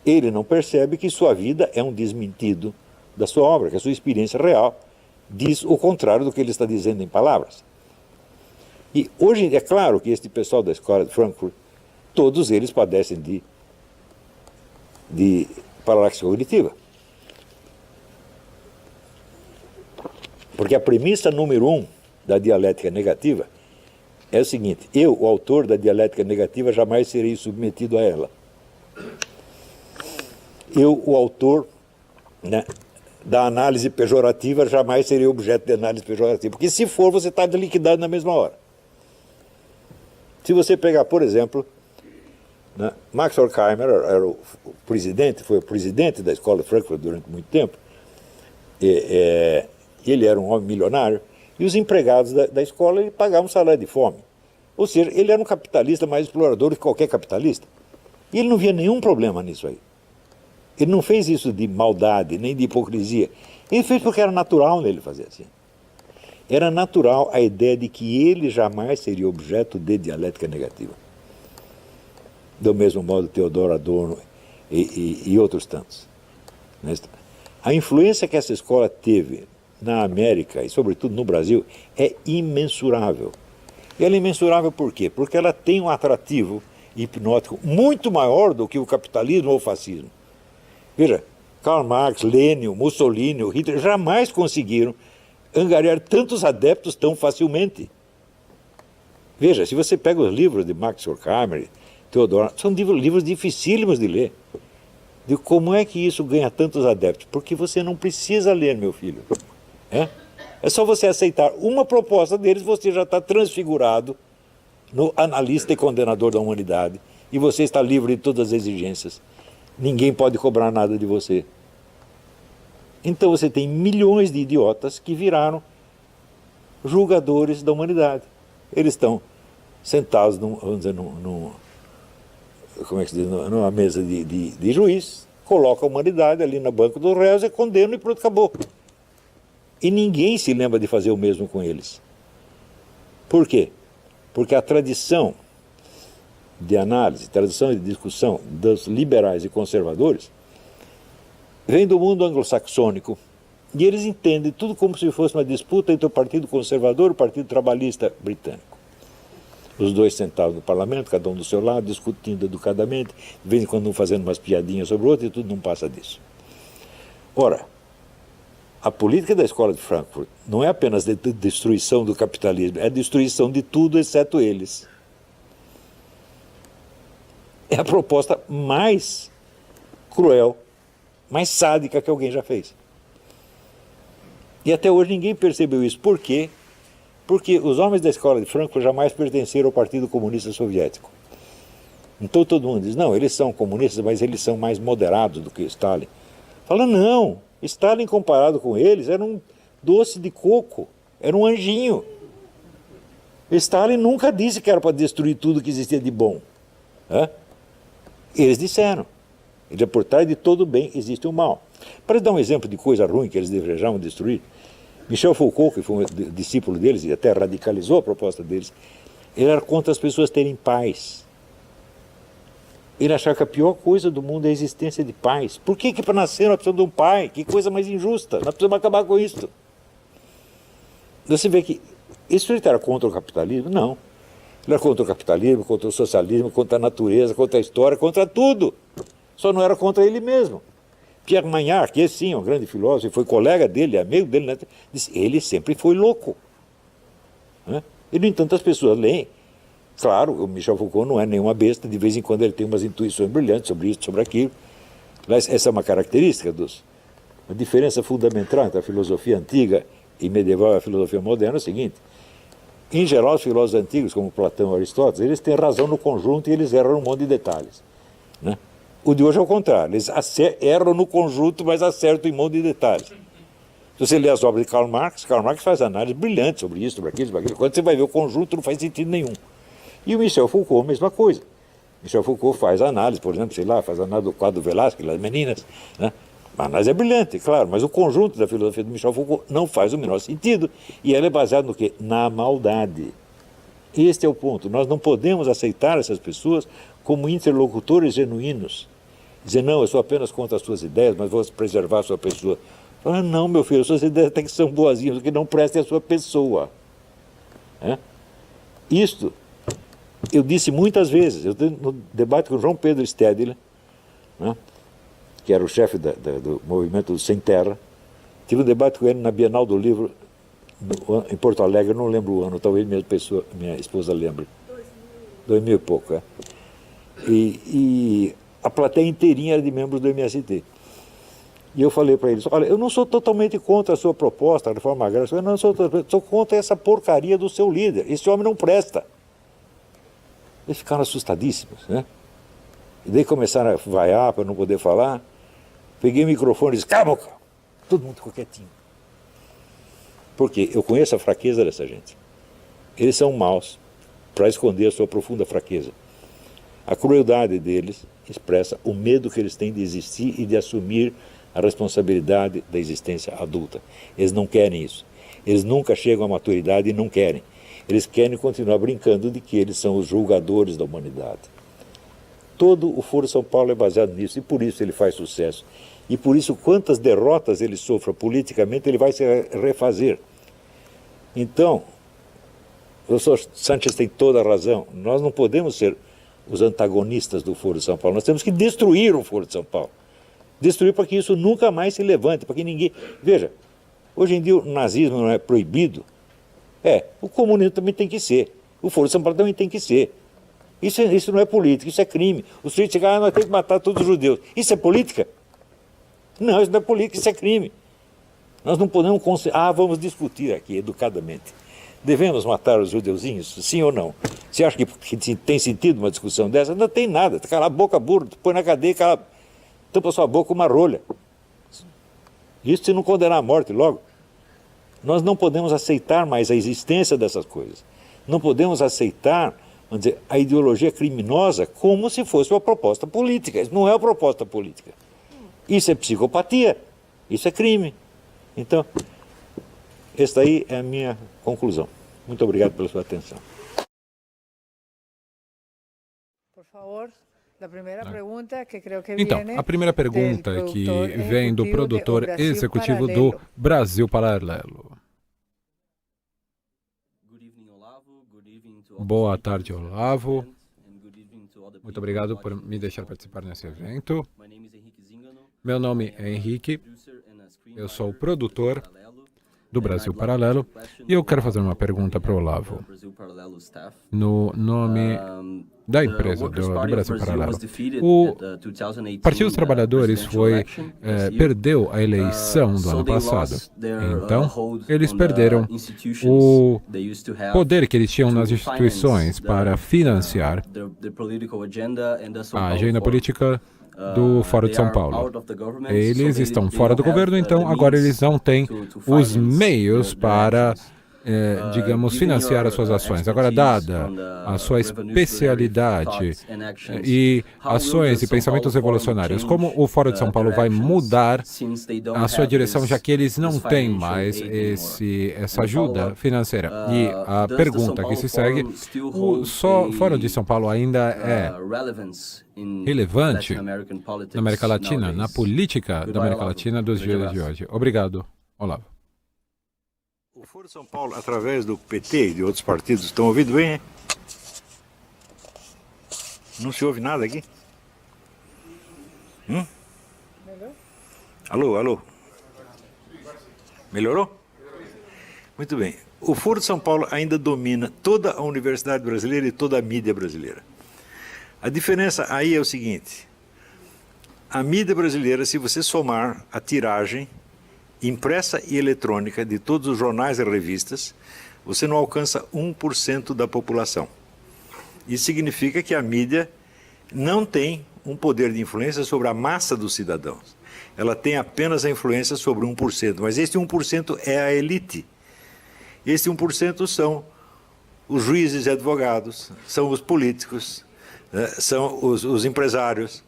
Ele não percebe que sua vida é um desmentido da sua obra, que a sua experiência real diz o contrário do que ele está dizendo em palavras. E hoje é claro que este pessoal da Escola de Frankfurt, todos eles padecem de paralaxe cognitiva. Porque a premissa número 1 da dialética negativa é o seguinte: eu, o autor da dialética negativa, jamais serei submetido a ela. Eu, o autor, né, da análise pejorativa jamais seria objeto de análise pejorativa. Porque se for, você está liquidado na mesma hora. Se você pegar, por exemplo, né, Max Horkheimer era o presidente, foi o presidente da escola de Frankfurt durante muito tempo. Ele era um homem milionário e os empregados da escola ele pagavam um salário de fome. Ou seja, ele era um capitalista mais explorador que qualquer capitalista. E ele não via nenhum problema nisso aí. Ele não fez isso de maldade, nem de hipocrisia. Ele fez porque era natural nele fazer assim. Era natural a ideia de que ele jamais seria objeto de dialética negativa. Do mesmo modo, Theodor Adorno e outros tantos. A influência que essa escola teve na América, e sobretudo no Brasil, é imensurável. E ela é imensurável por quê? Porque ela tem um atrativo hipnótico muito maior do que o capitalismo ou o fascismo. Veja, Karl Marx, Lenin, Mussolini, Hitler jamais conseguiram angariar tantos adeptos tão facilmente. Veja, se você pega os livros de Max Horkheimer, Theodor, são livros dificílimos de ler. De como é que isso ganha tantos adeptos? Porque você não precisa ler, meu filho. É só você aceitar uma proposta deles, você já está transfigurado no analista e condenador da humanidade. E você está livre de todas as exigências. Ninguém pode cobrar nada de você. Então você tem milhões de idiotas que viraram julgadores da humanidade. Eles estão sentados como é que se diz, numa mesa de juiz, colocam a humanidade ali no banco dos réus e condenam e pronto, acabou. E ninguém se lembra de fazer o mesmo com eles. Por quê? Porque a tradição de análise, tradição de discussão dos liberais e conservadores vem do mundo anglo-saxônico e eles entendem tudo como se fosse uma disputa entre o Partido Conservador e o Partido Trabalhista britânico. Os dois sentados no parlamento, cada um do seu lado, discutindo educadamente, de vez em quando um fazendo umas piadinhas sobre o outro e tudo não passa disso. Ora, a política da escola de Frankfurt não é apenas de destruição do capitalismo, é a destruição de tudo exceto eles. É a proposta mais cruel, mais sádica que alguém já fez. E até hoje ninguém percebeu isso. Por quê? Porque os homens da escola de Frankfurt jamais pertenceram ao Partido Comunista Soviético. Então todo mundo diz, não, eles são comunistas, mas eles são mais moderados do que Stalin. Fala, não, Stalin comparado com eles era um doce de coco, era um anjinho. Stalin nunca disse que era para destruir tudo que existia de bom. Eles disseram. Por trás de todo bem existe o mal. Para dar um exemplo de coisa ruim que eles desejavam destruir, Michel Foucault, que foi um discípulo deles e até radicalizou a proposta deles, ele era contra as pessoas terem paz. Ele achava que a pior coisa do mundo é a existência de paz. Por que para nascer nós precisamos de um pai? Que coisa mais injusta. Nós precisamos acabar com isso. Você vê que isso ele era contra o capitalismo? Não. Ele era contra o capitalismo, contra o socialismo, contra a natureza, contra a história, contra tudo. Só não era contra ele mesmo. Pierre Magnard, que sim, é um grande filósofo, foi colega dele, amigo dele, né? Disse, ele sempre foi louco. E, no entanto, as pessoas leem. Claro, o Michel Foucault não é nenhuma besta, de vez em quando ele tem umas intuições brilhantes sobre isso, sobre aquilo. Mas essa é uma característica a diferença fundamental entre a filosofia antiga e medieval e a filosofia moderna é o seguinte. Em geral, os filósofos antigos, como Platão e Aristóteles, eles têm razão no conjunto e eles erram num monte de detalhes. O de hoje é o contrário, eles erram no conjunto, mas acertam em um monte de detalhes. Se você lê as obras de Karl Marx faz análises brilhantes sobre isso, sobre aquilo, sobre aquilo. Quando você vai ver o conjunto, não faz sentido nenhum. E o Michel Foucault, a mesma coisa. Michel Foucault faz análise, por exemplo, faz análise do quadro do Velázquez, das meninas. A análise é brilhante, claro, mas o conjunto da filosofia do Michel Foucault não faz o menor sentido. E ela é baseada no quê? Na maldade. Este é o ponto. Nós não podemos aceitar essas pessoas como interlocutores genuínos. Dizer, não, eu sou apenas contra as suas ideias, mas vou preservar a sua pessoa. Fala, não, meu filho, as suas ideias até que são boazinhas, porque não prestem a sua pessoa. Isto, eu disse muitas vezes, no debate com João Pedro Stedler, que era o chefe do movimento do Sem Terra, tive um debate com ele na Bienal do Livro, em Porto Alegre, eu não lembro o ano, talvez minha esposa lembre. 2000 e pouco, E a plateia inteirinha era de membros do MST. E eu falei para eles, olha, eu não sou totalmente contra a sua proposta, a reforma agrária, eu não sou contra essa porcaria do seu líder, esse homem não presta. Eles ficaram assustadíssimos, né? E daí começaram a vaiar para não poder falar. Peguei o microfone e disse, cala a boca! Todo mundo ficou quietinho. Por quê? Eu conheço a fraqueza dessa gente. Eles são maus para esconder a sua profunda fraqueza. A crueldade deles expressa o medo que eles têm de existir e de assumir a responsabilidade da existência adulta. Eles não querem isso. Eles nunca chegam à maturidade e não querem. Eles querem continuar brincando de que eles são os julgadores da humanidade. Todo o Foro São Paulo é baseado nisso e por isso ele faz sucesso. E por isso, quantas derrotas ele sofra politicamente, ele vai se refazer. Então, o professor Sánchez tem toda a razão. Nós não podemos ser os antagonistas do Foro de São Paulo. Nós temos que destruir o Foro de São Paulo. Destruir para que isso nunca mais se levante, para que ninguém... Veja, hoje em dia o nazismo não é proibido. O comunismo também tem que ser. O Foro de São Paulo também tem que ser. Isso não é política, isso é crime. Os suíços chegam, nós temos que matar todos os judeus. Isso é política? Não, isso não é política, isso é crime. Nós não podemos... vamos discutir aqui, educadamente. Devemos matar os judeuzinhos, sim ou não? Você acha que tem sentido uma discussão dessa? Não tem nada. Cala a boca, burro, põe na cadeia, tampa sua boca uma rolha. Isso se não condenar à morte logo. Nós não podemos aceitar mais a existência dessas coisas. Não podemos aceitar, vamos dizer, a ideologia criminosa como se fosse uma proposta política. Isso não é uma proposta política. Isso é psicopatia. Isso é crime. Então, esta aí é a minha conclusão. Muito obrigado pela sua atenção. Por favor. Então, a primeira pergunta que vem do produtor executivo do Brasil Paralelo. Boa tarde, Olavo. Muito obrigado por me deixar participar nesse evento. Meu nome é Henrique, eu sou o produtor do Brasil Paralelo e eu quero fazer uma pergunta para o Olavo. No nome da empresa do Brasil Paralelo. O Partido dos Trabalhadores perdeu a eleição do ano passado. Então, eles perderam o poder que eles tinham nas instituições para financiar a agenda política do Foro de São Paulo. Eles estão fora do governo, então agora eles não têm os meios para, digamos, financiar as suas ações. Agora, dada a sua especialidade e ações e pensamentos revolucionários, como o Foro de São Paulo vai mudar a sua direção, já que eles não têm mais essa ajuda financeira? E a pergunta que se segue, o Foro de São Paulo ainda é relevante na América Latina, na política da América Latina dos dias de hoje? Obrigado, Olavo. O Foro de São Paulo, através do PT e de outros partidos, estão ouvindo bem, hein? Não se ouve nada aqui? Alô, alô? Melhorou? Muito bem. O Foro de São Paulo ainda domina toda a universidade brasileira e toda a mídia brasileira. A diferença aí é o seguinte: a mídia brasileira, se você somar a tiragem impressa e eletrônica de todos os jornais e revistas, você não alcança 1% da população. Isso significa que a mídia não tem um poder de influência sobre a massa dos cidadãos. Ela tem apenas a influência sobre 1%, mas esse 1% é a elite. Esse 1% são os juízes e advogados, são os políticos, são os empresários.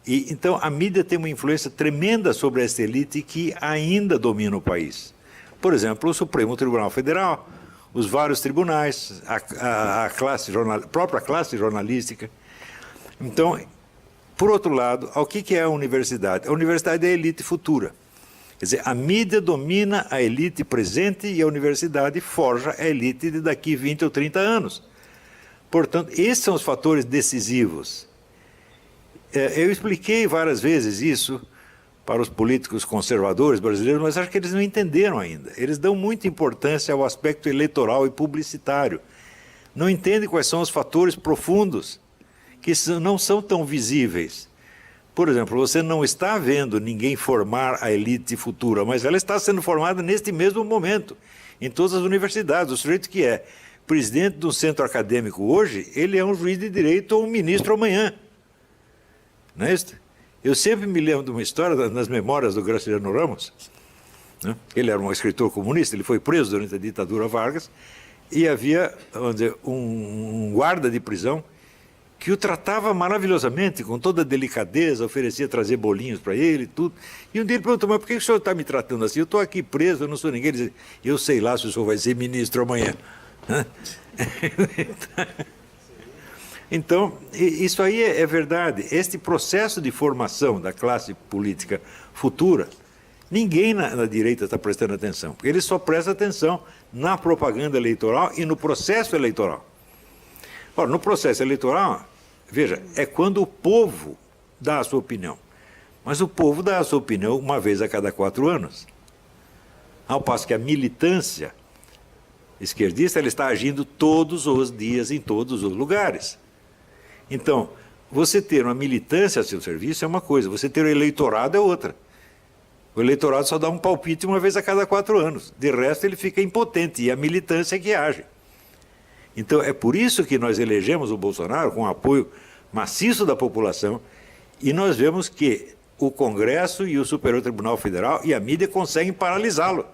E, então, a mídia tem uma influência tremenda sobre essa elite que ainda domina o país. Por exemplo, o Supremo Tribunal Federal, os vários tribunais, a própria classe jornalística. Então, por outro lado, o que é a universidade? A universidade é a elite futura. Quer dizer, a mídia domina a elite presente e a universidade forja a elite de daqui 20 ou 30 anos. Portanto, esses são os fatores decisivos. Eu expliquei várias vezes isso para os políticos conservadores brasileiros, mas acho que eles não entenderam ainda. Eles dão muita importância ao aspecto eleitoral e publicitário. Não entendem quais são os fatores profundos, que não são tão visíveis, Por exemplo, você não está vendo ninguém formar a elite futura, mas ela está sendo formada neste mesmo momento, em todas as universidades. O sujeito que é presidente de um centro acadêmico hoje, ele é um juiz de direito ou um ministro amanhã. Não é isso? Eu sempre me lembro de uma história nas memórias do Graciliano Ramos, né? Ele era um escritor comunista, ele foi preso durante a ditadura Vargas, e havia, vamos dizer, um guarda de prisão que o tratava maravilhosamente, com toda a delicadeza, oferecia trazer bolinhos para ele e tudo. E um dia ele perguntou, mas por que o senhor está me tratando assim? Eu estou aqui preso, eu não sou ninguém. Ele disse, eu sei lá se o senhor vai ser ministro amanhã. Então, isso aí é verdade. Este processo de formação da classe política futura, ninguém na direita está prestando atenção, porque ele só presta atenção na propaganda eleitoral e no processo eleitoral. Ora, no processo eleitoral, veja, é quando o povo dá a sua opinião. Mas o povo dá a sua opinião uma vez a cada 4 anos. Ao passo que a militância esquerdista ela está agindo todos os dias em todos os lugares. Então, você ter uma militância a seu serviço é uma coisa, você ter o eleitorado é outra. O eleitorado só dá um palpite uma vez a cada 4 anos. De resto, ele fica impotente e a militância é que age. Então, é por isso que nós elegemos o Bolsonaro com o apoio maciço da população e nós vemos que o Congresso e o Superior Tribunal Federal e a mídia conseguem paralisá-lo.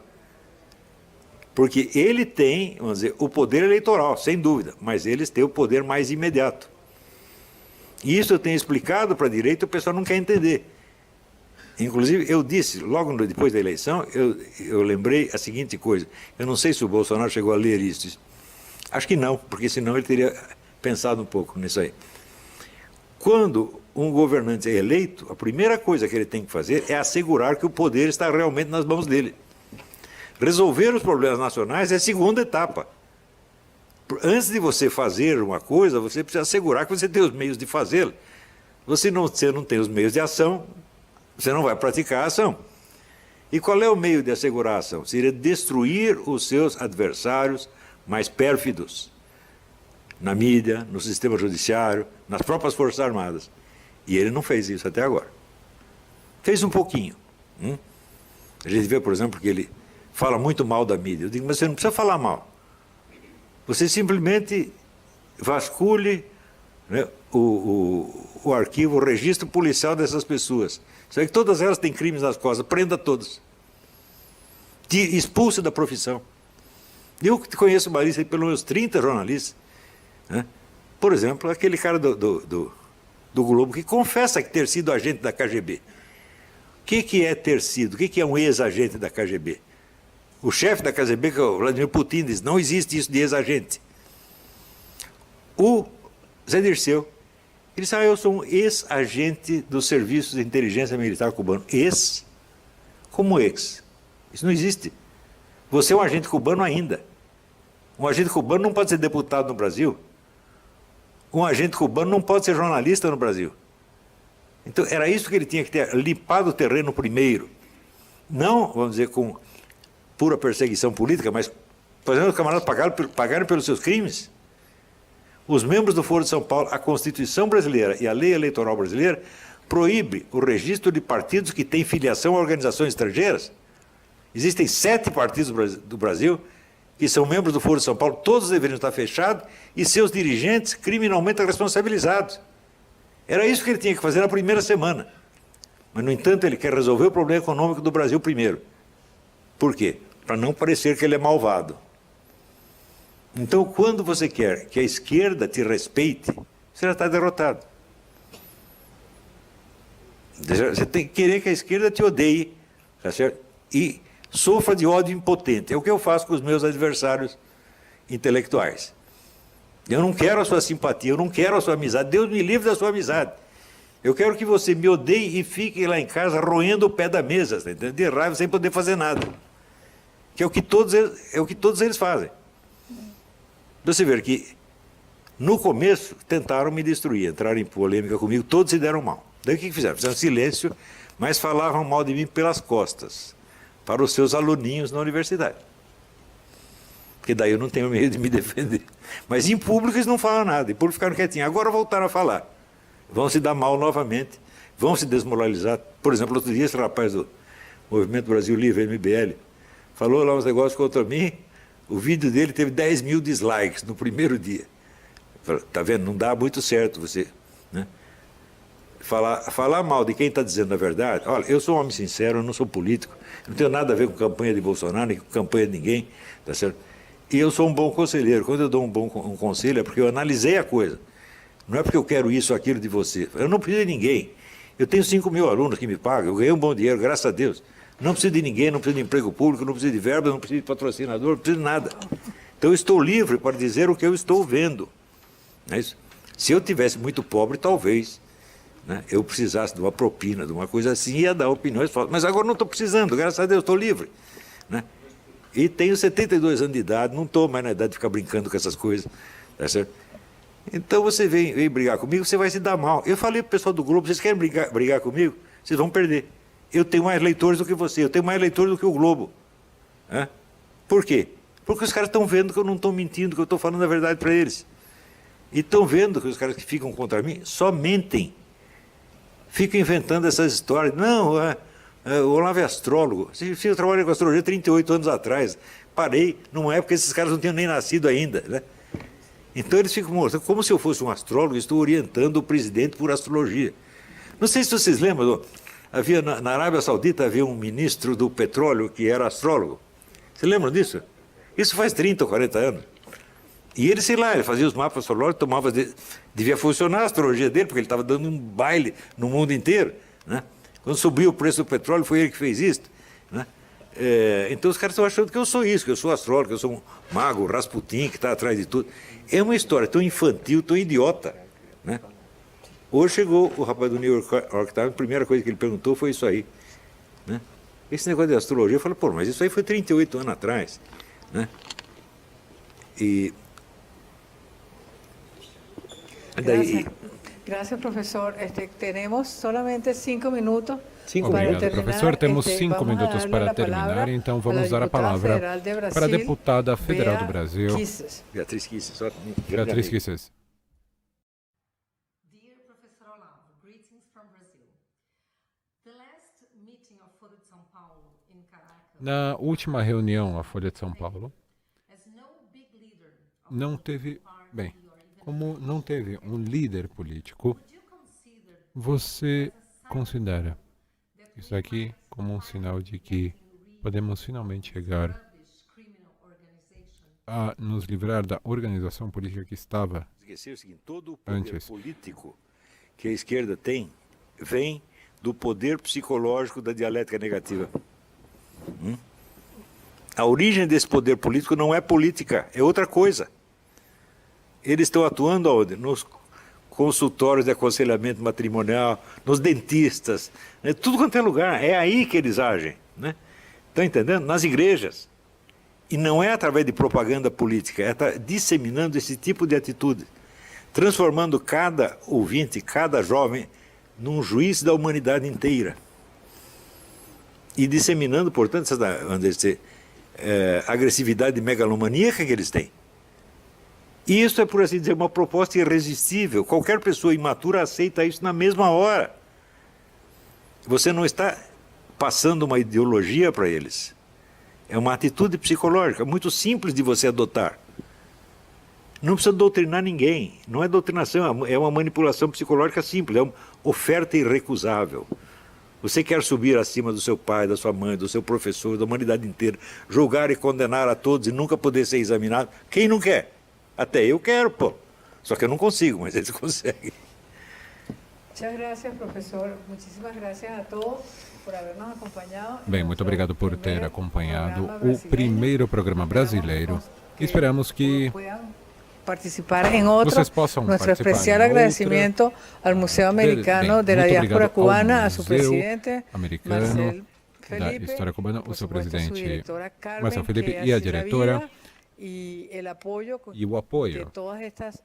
Porque ele tem, vamos dizer, o poder eleitoral, sem dúvida, mas eles têm o poder mais imediato. E isso eu tenho explicado para a direita e o pessoal não quer entender. Inclusive, eu disse, logo depois da eleição, eu lembrei a seguinte coisa. Eu não sei se o Bolsonaro chegou a ler isso. Acho que não, porque senão ele teria pensado um pouco nisso aí. Quando um governante é eleito, a primeira coisa que ele tem que fazer é assegurar que o poder está realmente nas mãos dele. Resolver os problemas nacionais é a segunda etapa. Antes de você fazer uma coisa, você precisa assegurar que você tem os meios de fazê-la. Você não tem os meios de ação, você não vai praticar a ação. E qual é o meio de assegurar a ação? Seria destruir os seus adversários mais pérfidos, na mídia, no sistema judiciário, nas próprias Forças Armadas. E ele não fez isso até agora. Fez um pouquinho. A gente vê, por exemplo, que ele fala muito mal da mídia. Eu digo, mas você não precisa falar mal. Você simplesmente vasculhe, né, o arquivo, o registro policial dessas pessoas. Sabe que todas elas têm crimes nas costas, prenda todas. Expulse da profissão. Eu conheço uma lista de pelo menos 30 jornalistas. Né? Por exemplo, aquele cara do Globo que confessa que ter sido agente da KGB. O que é ter sido? O que é um ex-agente da KGB? O chefe da KGB, que é o Vladimir Putin, diz, não existe isso de ex-agente. O Zé Dirceu, ele disse, eu sou um ex-agente dos serviços de inteligência militar cubano. Ex? Como ex? Isso não existe. Você é um agente cubano ainda. Um agente cubano não pode ser deputado no Brasil. Um agente cubano não pode ser jornalista no Brasil. Então, era isso que ele tinha que ter limpado o terreno primeiro. Não, vamos dizer, com pura perseguição política, mas fazendo os camaradas pagarem pelos seus crimes. Os membros do Foro de São Paulo, a Constituição brasileira e a lei eleitoral brasileira proíbe o registro de partidos que têm filiação a organizações estrangeiras. Existem 7 partidos do Brasil que são membros do Foro de São Paulo, todos deveriam estar fechados e seus dirigentes criminalmente responsabilizados. Era isso que ele tinha que fazer na primeira semana. Mas, no entanto, ele quer resolver o problema econômico do Brasil primeiro. Por quê? Para não parecer que ele é malvado. Então, quando você quer que a esquerda te respeite, você já está derrotado. Você tem que querer que a esquerda te odeie, tá certo? E sofra de ódio impotente. É o que eu faço com os meus adversários intelectuais. Eu não quero a sua simpatia, eu não quero a sua amizade. Deus me livre da sua amizade. Eu quero que você me odeie e fique lá em casa roendo o pé da mesa, tá entendendo? De raiva, sem poder fazer nada. Que é o que todos eles fazem. Você vê que, no começo, tentaram me destruir, entraram em polêmica comigo, todos se deram mal. Daí o que fizeram? Fizeram silêncio, mas falavam mal de mim pelas costas, para os seus aluninhos na universidade. Porque daí eu não tenho medo de me defender. Mas em público eles não falam nada, e por ficaram quietinhos. Agora voltaram a falar. Vão se dar mal novamente, vão se desmoralizar. Por exemplo, outro dia esse rapaz do Movimento Brasil Livre, MBL, falou lá uns negócios contra mim, o vídeo dele teve 10 mil dislikes no primeiro dia. Tá vendo? Não dá muito certo você, né? Falar mal de quem está dizendo a verdade. Olha, eu sou um homem sincero, eu não sou político, não tenho nada a ver com campanha de Bolsonaro, nem com campanha de ninguém, tá certo? E eu sou um bom conselheiro. Quando eu dou um conselho é porque eu analisei a coisa. Não é porque eu quero isso ou aquilo de você. Eu não preciso de ninguém. Eu tenho 5 mil alunos que me pagam, eu ganhei um bom dinheiro, graças a Deus. Não preciso de ninguém, não preciso de emprego público, não preciso de verba, não preciso de patrocinador, não preciso de nada. Então eu estou livre para dizer o que eu estou vendo. Não é isso? Se eu tivesse muito pobre, talvez, né, eu precisasse de uma propina, de uma coisa assim, ia dar opiniões fortes. Mas agora não estou precisando, graças a Deus, estou livre. Né? E tenho 72 anos de idade, não estou mais na idade de ficar brincando com essas coisas. Tá certo? Então você vem brigar comigo, você vai se dar mal. Eu falei para o pessoal do Globo, vocês querem brigar comigo? Vocês vão perder. Eu tenho mais leitores do que você, eu tenho mais leitores do que o Globo. Né? Por quê? Porque os caras estão vendo que eu não estou mentindo, que eu estou falando a verdade para eles. E estão vendo que os caras que ficam contra mim só mentem. Ficam inventando essas histórias. Não, o Olavo é astrólogo. Eu trabalhei com astrologia 38 anos atrás. Parei numa época que esses caras não tinham nem nascido ainda. Né? Então eles ficam mostrando, como se eu fosse um astrólogo, estou orientando o presidente por astrologia. Não sei se vocês lembram, havia na Arábia Saudita havia um ministro do petróleo que era astrólogo. Vocês lembram disso? Isso faz 30 ou 40 anos. E ele, sei lá, ele fazia os mapas astrológicos, devia funcionar a astrologia dele, porque ele estava dando um baile no mundo inteiro. Né? Quando subiu o preço do petróleo, foi ele que fez isso. Né? Então os caras estão achando que eu sou isso, que eu sou astrólogo, que eu sou um mago, Rasputin, que está atrás de tudo. É uma história tão infantil, tão idiota. Né? Hoje chegou o rapaz do New York Times, a primeira coisa que ele perguntou foi isso aí. Né? Esse negócio de astrologia, eu falei, pô, mas isso aí foi 38 anos atrás. Né? E... Gracias, profesor. Tenemos solamente 5 minutos. Obrigado, professor. Temos 5 minutos para terminar, então vamos dar a palavra para a deputada federal do Brasil, Beatriz Kisses. Beatriz Kisses. Dear Professor Olavo, greetings from Brazil. The last meeting of Foro de São Paulo in Caracas. Na última reunião, a Folha de São Paulo não teve, bem, como não teve um líder político, você considera isso aqui como um sinal de que podemos finalmente chegar a nos livrar da organização política que estava Esquecer o seguinte, todo o poder antes. político que a esquerda tem vem do poder psicológico da dialética negativa. A origem desse poder político não é política, é outra coisa. Eles estão atuando aonde? Nos consultórios de aconselhamento matrimonial, nos dentistas, né? Tudo quanto é lugar, é aí que eles agem. Né? Estão entendendo? Nas igrejas. E não é através de propaganda política, é disseminando esse tipo de atitude, transformando cada ouvinte, cada jovem, num juiz da humanidade inteira. E disseminando, portanto, essa agressividade megalomaníaca que eles têm. E isso é, por assim dizer, uma proposta irresistível. Qualquer pessoa imatura aceita isso na mesma hora. Você não está passando uma ideologia para eles. É uma atitude psicológica muito simples de você adotar. Não precisa doutrinar ninguém. Não é doutrinação, é uma manipulação psicológica simples. É uma oferta irrecusável. Você quer subir acima do seu pai, da sua mãe, do seu professor, da humanidade inteira, julgar e condenar a todos e nunca poder ser examinado? Quem não quer? Até eu quero, pô. Só que eu não consigo, mas eles conseguem. Muchas gracias, professor. Muchísimas gracias a todos por habernos acompanhado. Bem, muito obrigado por ter acompanhado o primeiro programa brasileiro. Esperamos que participar em outro. Vocês possam Nuestro participar especial em agradecimiento al Museo Americano de la muito Diáspora obrigado Cubana, ao a su Museu presidente, Americano Marcel da Felipe, História Cubana, por o seu supuesto, su presidente directora Carmen, Marcel Felipe que e a así la diretora, vida, e o apoio de todas estas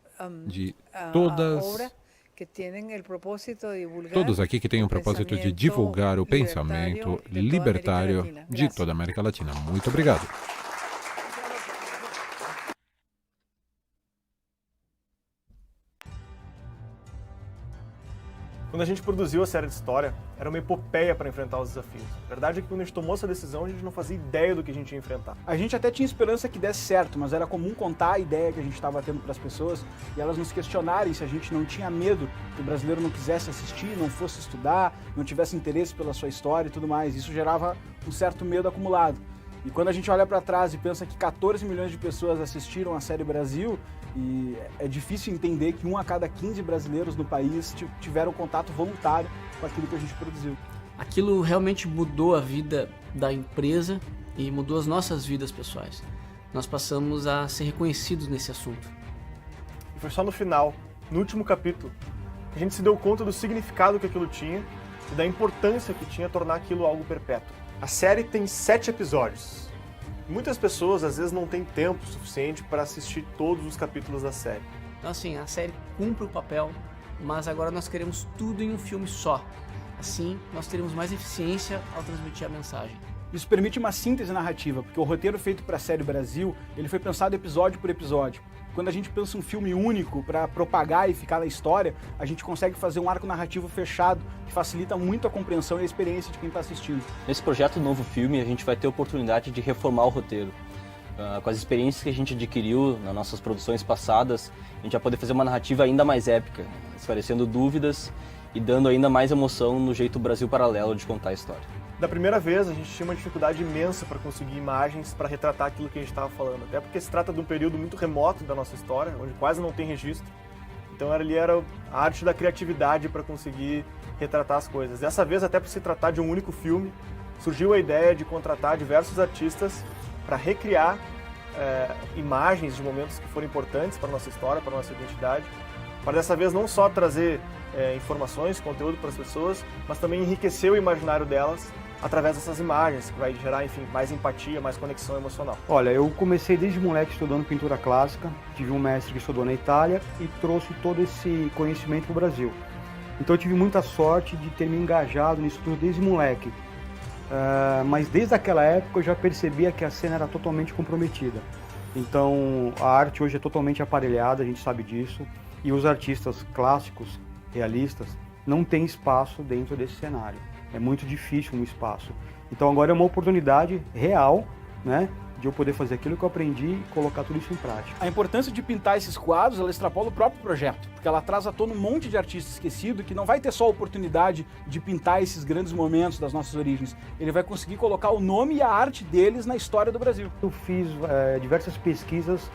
todas obras que tienen el propósito de divulgar todos aqui que têm o propósito de divulgar o pensamento libertário de toda a América Latina. Muito obrigado. Quando a gente produziu a série de história, era uma epopeia para enfrentar os desafios. A verdade é que quando a gente tomou essa decisão, a gente não fazia ideia do que a gente ia enfrentar. A gente até tinha esperança que desse certo, mas era comum contar a ideia que a gente estava tendo para as pessoas e elas nos questionarem se a gente não tinha medo que o brasileiro não quisesse assistir, não fosse estudar, não tivesse interesse pela sua história e tudo mais. Isso gerava um certo medo acumulado. E quando a gente olha para trás e pensa que 14 milhões de pessoas assistiram a série Brasil, e é difícil entender que 1 a cada 15 brasileiros no país tiveram contato voluntário com aquilo que a gente produziu. Aquilo realmente mudou a vida da empresa e mudou as nossas vidas pessoais. Nós passamos a ser reconhecidos nesse assunto. E foi só no final, no último capítulo, que a gente se deu conta do significado que aquilo tinha e da importância que tinha tornar aquilo algo perpétuo. A série tem 7 episódios. Muitas pessoas, às vezes, não têm tempo suficiente para assistir todos os capítulos da série. Então, assim, a série cumpre o papel, mas agora nós queremos tudo em um filme só. Assim, nós teremos mais eficiência ao transmitir a mensagem. Isso permite uma síntese narrativa, porque o roteiro feito para a série Brasil, ele foi pensado episódio por episódio. Quando a gente pensa um filme único para propagar e ficar na história, a gente consegue fazer um arco narrativo fechado, que facilita muito a compreensão e a experiência de quem está assistindo. Nesse projeto do Novo Filme, a gente vai ter a oportunidade de reformar o roteiro. Com as experiências que a gente adquiriu nas nossas produções passadas, a gente vai poder fazer uma narrativa ainda mais épica, esclarecendo dúvidas e dando ainda mais emoção no jeito Brasil paralelo de contar a história. Da primeira vez, a gente tinha uma dificuldade imensa para conseguir imagens para retratar aquilo que a gente estava falando. Até porque se trata de um período muito remoto da nossa história, onde quase não tem registro. Então ali era a arte da criatividade para conseguir retratar as coisas. Dessa vez, até por se tratar de um único filme, surgiu a ideia de contratar diversos artistas para recriar imagens de momentos que foram importantes para a nossa história, para a nossa identidade. Para dessa vez não só trazer informações, conteúdo para as pessoas, mas também enriquecer o imaginário delas através dessas imagens, que vai gerar, enfim, mais empatia, mais conexão emocional. Olha, eu comecei desde moleque estudando pintura clássica, tive um mestre que estudou na Itália e trouxe todo esse conhecimento para o Brasil. Então eu tive muita sorte de ter me engajado nisso tudo desde moleque. Mas desde aquela época eu já percebia que a cena era totalmente comprometida. Então a arte hoje é totalmente aparelhada, a gente sabe disso, e os artistas clássicos, realistas, não têm espaço dentro desse cenário. É muito difícil um espaço. Então agora é uma oportunidade real, né, de eu poder fazer aquilo que eu aprendi e colocar tudo isso em prática. A importância de pintar esses quadros, ela extrapola o próprio projeto, porque ela traz à tona um monte de artista esquecido que não vai ter só a oportunidade de pintar esses grandes momentos das nossas origens. Ele vai conseguir colocar o nome e a arte deles na história do Brasil. Eu fiz diversas pesquisas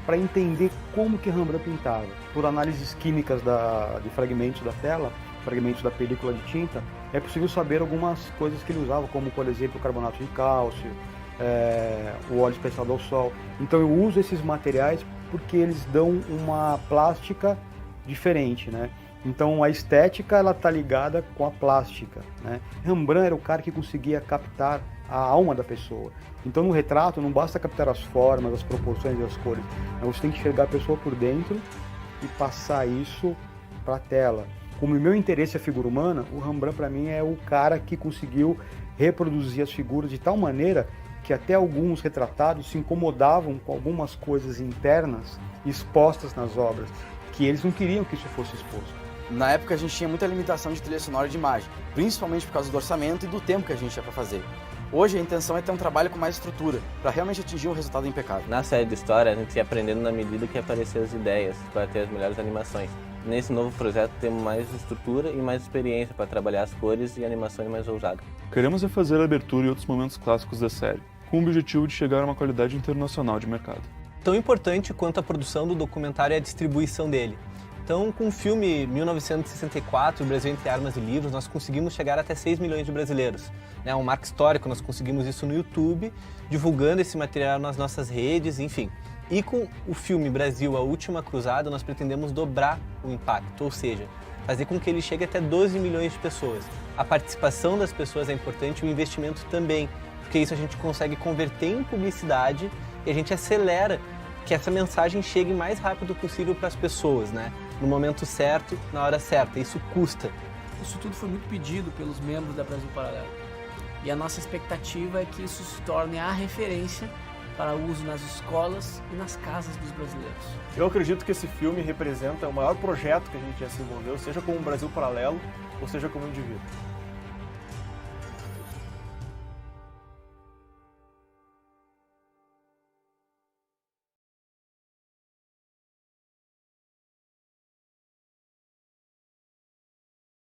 para entender como que Rembrandt pintava. Por análises químicas de fragmentos da tela, fragmentos da película de tinta, é possível saber algumas coisas que ele usava, como por exemplo o carbonato de cálcio, o óleo especial ao sol. Então eu uso esses materiais porque eles dão uma plástica diferente, né? Então a estética ela tá ligada com a plástica, né? Rembrandt era o cara que conseguia captar a alma da pessoa. Então no retrato não basta captar as formas, as proporções e as cores. Você tem que enxergar a pessoa por dentro e passar isso para a tela. Como o meu interesse é a figura humana, o Rembrandt para mim é o cara que conseguiu reproduzir as figuras de tal maneira que até alguns retratados se incomodavam com algumas coisas internas expostas nas obras, que eles não queriam que isso fosse exposto. Na época a gente tinha muita limitação de trilha sonora e de imagem, principalmente por causa do orçamento e do tempo que a gente tinha para fazer. Hoje a intenção é ter um trabalho com mais estrutura, para realmente atingir um resultado impecável. Na série de história a gente ia aprendendo na medida que apareciam as ideias para ter as melhores animações. Nesse novo projeto temos mais estrutura e mais experiência para trabalhar as cores e animações mais ousadas. Queremos fazer a abertura e outros momentos clássicos da série, com o objetivo de chegar a uma qualidade internacional de mercado. Tão importante quanto a produção do documentário é a distribuição dele. Então, com o filme 1964, O Brasil entre Armas e Livros, nós conseguimos chegar até 6 milhões de brasileiros. É um marco histórico, nós conseguimos isso no YouTube, divulgando esse material nas nossas redes, enfim. E com o filme Brasil, A Última Cruzada, nós pretendemos dobrar o impacto, ou seja, fazer com que ele chegue até 12 milhões de pessoas. A participação das pessoas é importante, o investimento também, porque isso a gente consegue converter em publicidade e a gente acelera que essa mensagem chegue o mais rápido possível para as pessoas, né? No momento certo, na hora certa. Isso custa. Isso tudo foi muito pedido pelos membros da Brasil Paralelo. E a nossa expectativa é que isso se torne a referência para uso nas escolas e nas casas dos brasileiros. Eu acredito que esse filme representa o maior projeto que a gente já se envolveu, seja como um Brasil Paralelo ou seja como indivíduo.